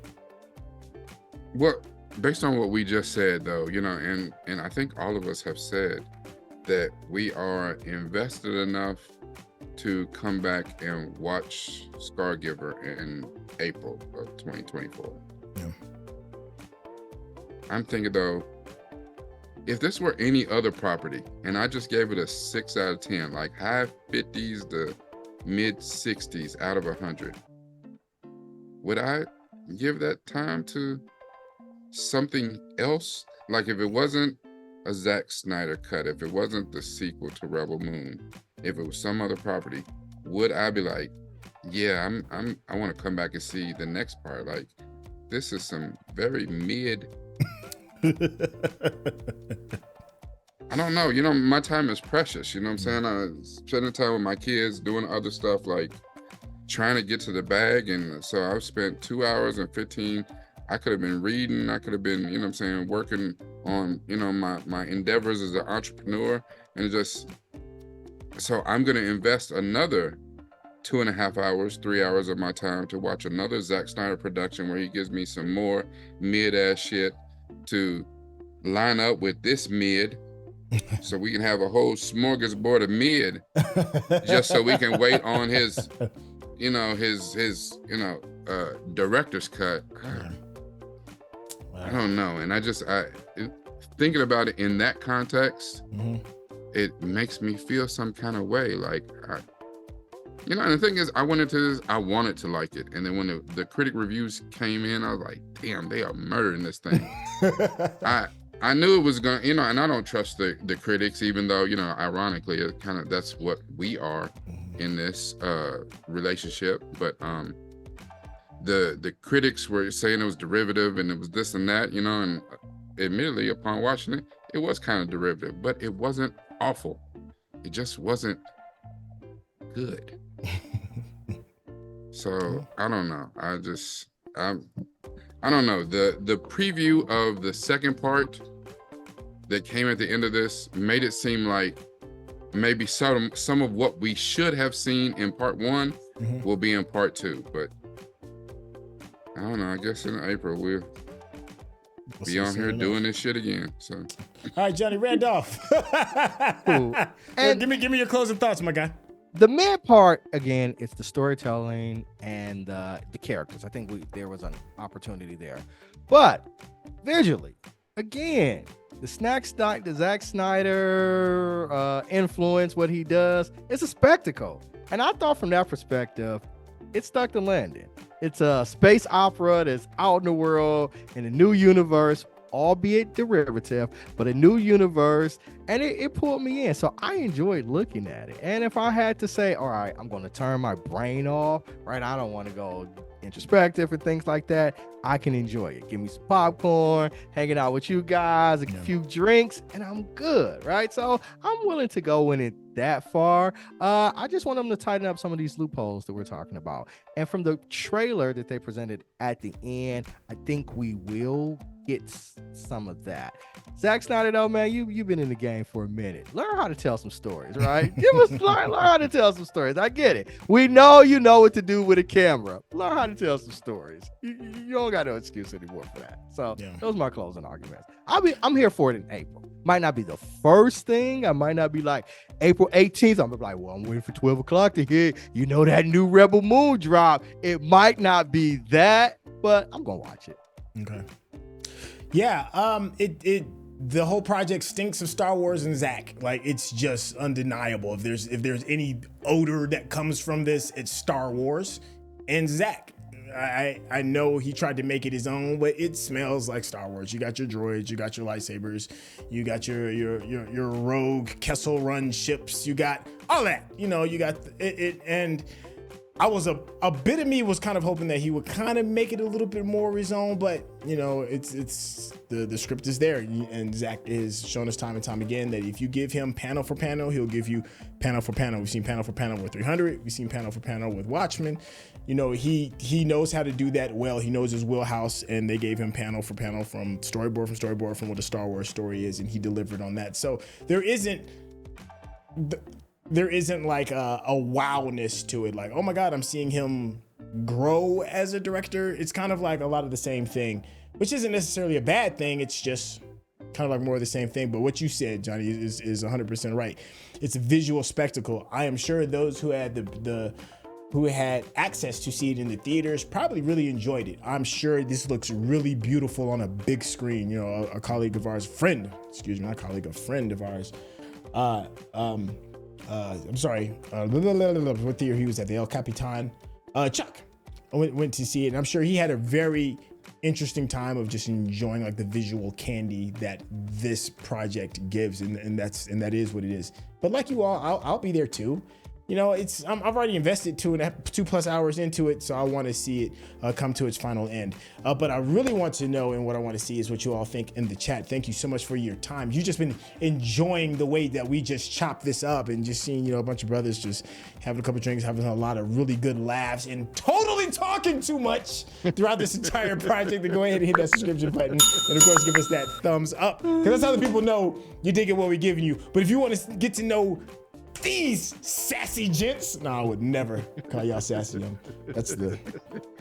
Well, based on what we just said, though, and I think all of us have said that we are invested enough to come back and watch Scargiver in April of 2024. Yeah. I'm thinking, though, if this were any other property and I just gave it a 6 out of 10, like high 50s to mid 60s out of 100, would I give that time to something else? Like if it wasn't a Zack Snyder cut, if it wasn't the sequel to Rebel Moon, if it was some other property, would I be like, yeah, I want to come back and see the next part? Like, this is some very mid. I don't know. My time is precious. You know what I'm saying? I spending time with my kids, doing other stuff, like trying to get to the bag. And so I've spent 2 hours and 15. I could have been reading. I could have been, working on, my endeavors as an entrepreneur. And so I'm going to invest another 2.5 hours, 3 hours of my time to watch another Zack Snyder production where he gives me some more mid-ass shit to line up with this mid so we can have a whole smorgasbord of mid just so we can wait on his director's cut. I don't know. And thinking about it in that context, it makes me feel some kind of way. Like, and the thing is, I wanted to like it. And then when the critic reviews came in, I was like, damn, they are murdering this thing. I knew it was going to, and I don't trust the critics, even though, ironically, that's what we are in this relationship. But the critics were saying it was derivative and it was this and that, and admittedly, upon watching it, it was kind of derivative, but it wasn't awful. It just wasn't good. So I don't know. I don't know. The preview of the second part that came at the end of this made it seem like maybe some of what we should have seen in part 1 will be in part 2. But I don't know. I guess in April we'll be on here doing this shit again. So, all right, Johnny Randolph. And give me your closing thoughts, my guy. The mid part, again, it's the storytelling and the characters. I think there was an opportunity there. But visually, again, the Zack Snyder influence, what he does, it's a spectacle. And I thought from that perspective, it stuck the landing. It's a space opera that's out in the world in a new universe, albeit derivative, but a new universe, and it pulled me in. So I enjoyed looking at it. And if I had to say, all right, I'm going to turn my brain off, right? I don't want to go introspective and things like that. I can enjoy it. Give me some popcorn, hanging out with you guys, a few drinks, and I'm good, right? So I'm willing to go in it that far. I just want them to tighten up some of these loopholes that we're talking about. And from the trailer that they presented at the end, I think we will gets some of that. Zack Snyder, though, man, you've been in the game for a minute. Learn how to tell some stories, right? Learn how to tell some stories. I get it. We know you know what to do with a camera. Learn how to tell some stories. You don't got no excuse anymore for that. So those are my closing arguments. I'm here for it in April. Might not be the first thing. I might not be like April 18th. I'm like, well, I'm waiting for 12 o'clock to hit. You know, that new Rebel Moon drop. It might not be that, but I'm gonna watch it. Okay. Yeah. The whole project stinks of Star Wars and Zack. Like, it's just undeniable. If there's any odor that comes from this, it's Star Wars and Zack. I know he tried to make it his own, but it smells like Star Wars. You got your droids, you got your lightsabers, you got your rogue Kessel Run ships, you got all that. You know, you got it, and I was a bit of me was kind of hoping that he would kind of make it a little bit more his own, but you know, it's the script is there, and Zack has shown us time and time again that if you give him panel for panel, he'll give you panel for panel. We've seen panel for panel with 300. We've seen panel for panel with Watchmen. You know, he knows how to do that well. He knows his wheelhouse, and they gave him panel for panel from storyboard from what the Star Wars story is, and he delivered on that. So there isn't like a wowness to it. Like, oh my God, I'm seeing him grow as a director. It's kind of like a lot of the same thing, which isn't necessarily a bad thing. It's just kind of like more of the same thing. But what you said, Johnny, is 100% right. It's a visual spectacle. I am sure those who had who had access to see it in the theaters probably really enjoyed it. I'm sure this looks really beautiful on a big screen. You know, a colleague of ours, friend of ours, I'm sorry, what theater he was at, the El Capitan, Chuck went to see it, and I'm sure he had a very interesting time of just enjoying like the visual candy that this project gives, and that is what it is. But like you all, I'll be there too. You know, I've already invested 2+ hours into it, so I want to see it come to its final end. But I really want to know, and what I want to see is what you all think in the chat. Thank you so much for your time. You've just been enjoying the way that we just chop this up, and just seeing, you know, a bunch of brothers just having a couple drinks, having a lot of really good laughs, and totally talking too much throughout this entire project. Then go ahead and hit that subscription button, and of course give us that thumbs up, because that's how the people know you digging what we're giving you. But if you want to get to know these sassy gents, no, I would never call y'all sassy. That's the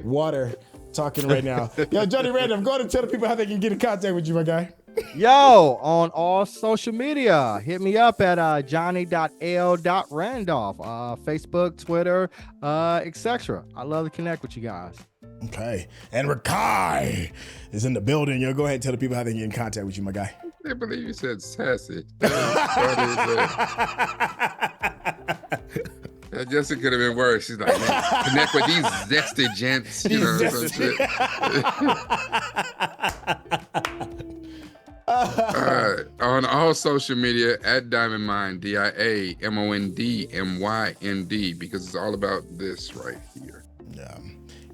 water talking right now. Yo, Johnny Random, go ahead and tell the people how they can get in contact with you, my guy. Yo, on all social media, hit me up at johnny.l.randolph, Facebook, Twitter, etc. I love to connect with you guys. Okay, and Rakai is in the building. Yo, go ahead and tell the people how they can get in contact with you, my guy. I can't believe you said sassy. Jessica could have been worse. She's like, man, connect with these zesty gents, you know, some shit. On all social media at Diamond Mind, DIAMONDMYND, because it's all about this right here. Yeah.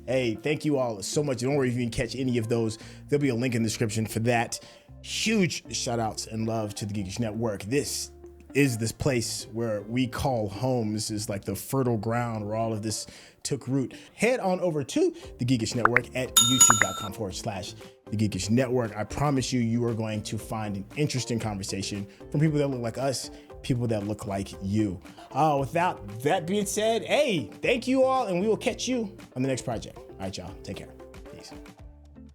Hey, thank you all so much. Don't worry if you can catch any of those. There'll be a link in the description for that. Huge shout outs and love to the Geekish Network. This is this place where we call home. This is like the fertile ground where all of this took root. Head on over to the Geekish Network at youtube.com/the Geekish Network. I promise you are going to find an interesting conversation from people that look like us, people that look like you. Without that being said, hey, thank you all, and we will catch you on the next project. All right, y'all, take care.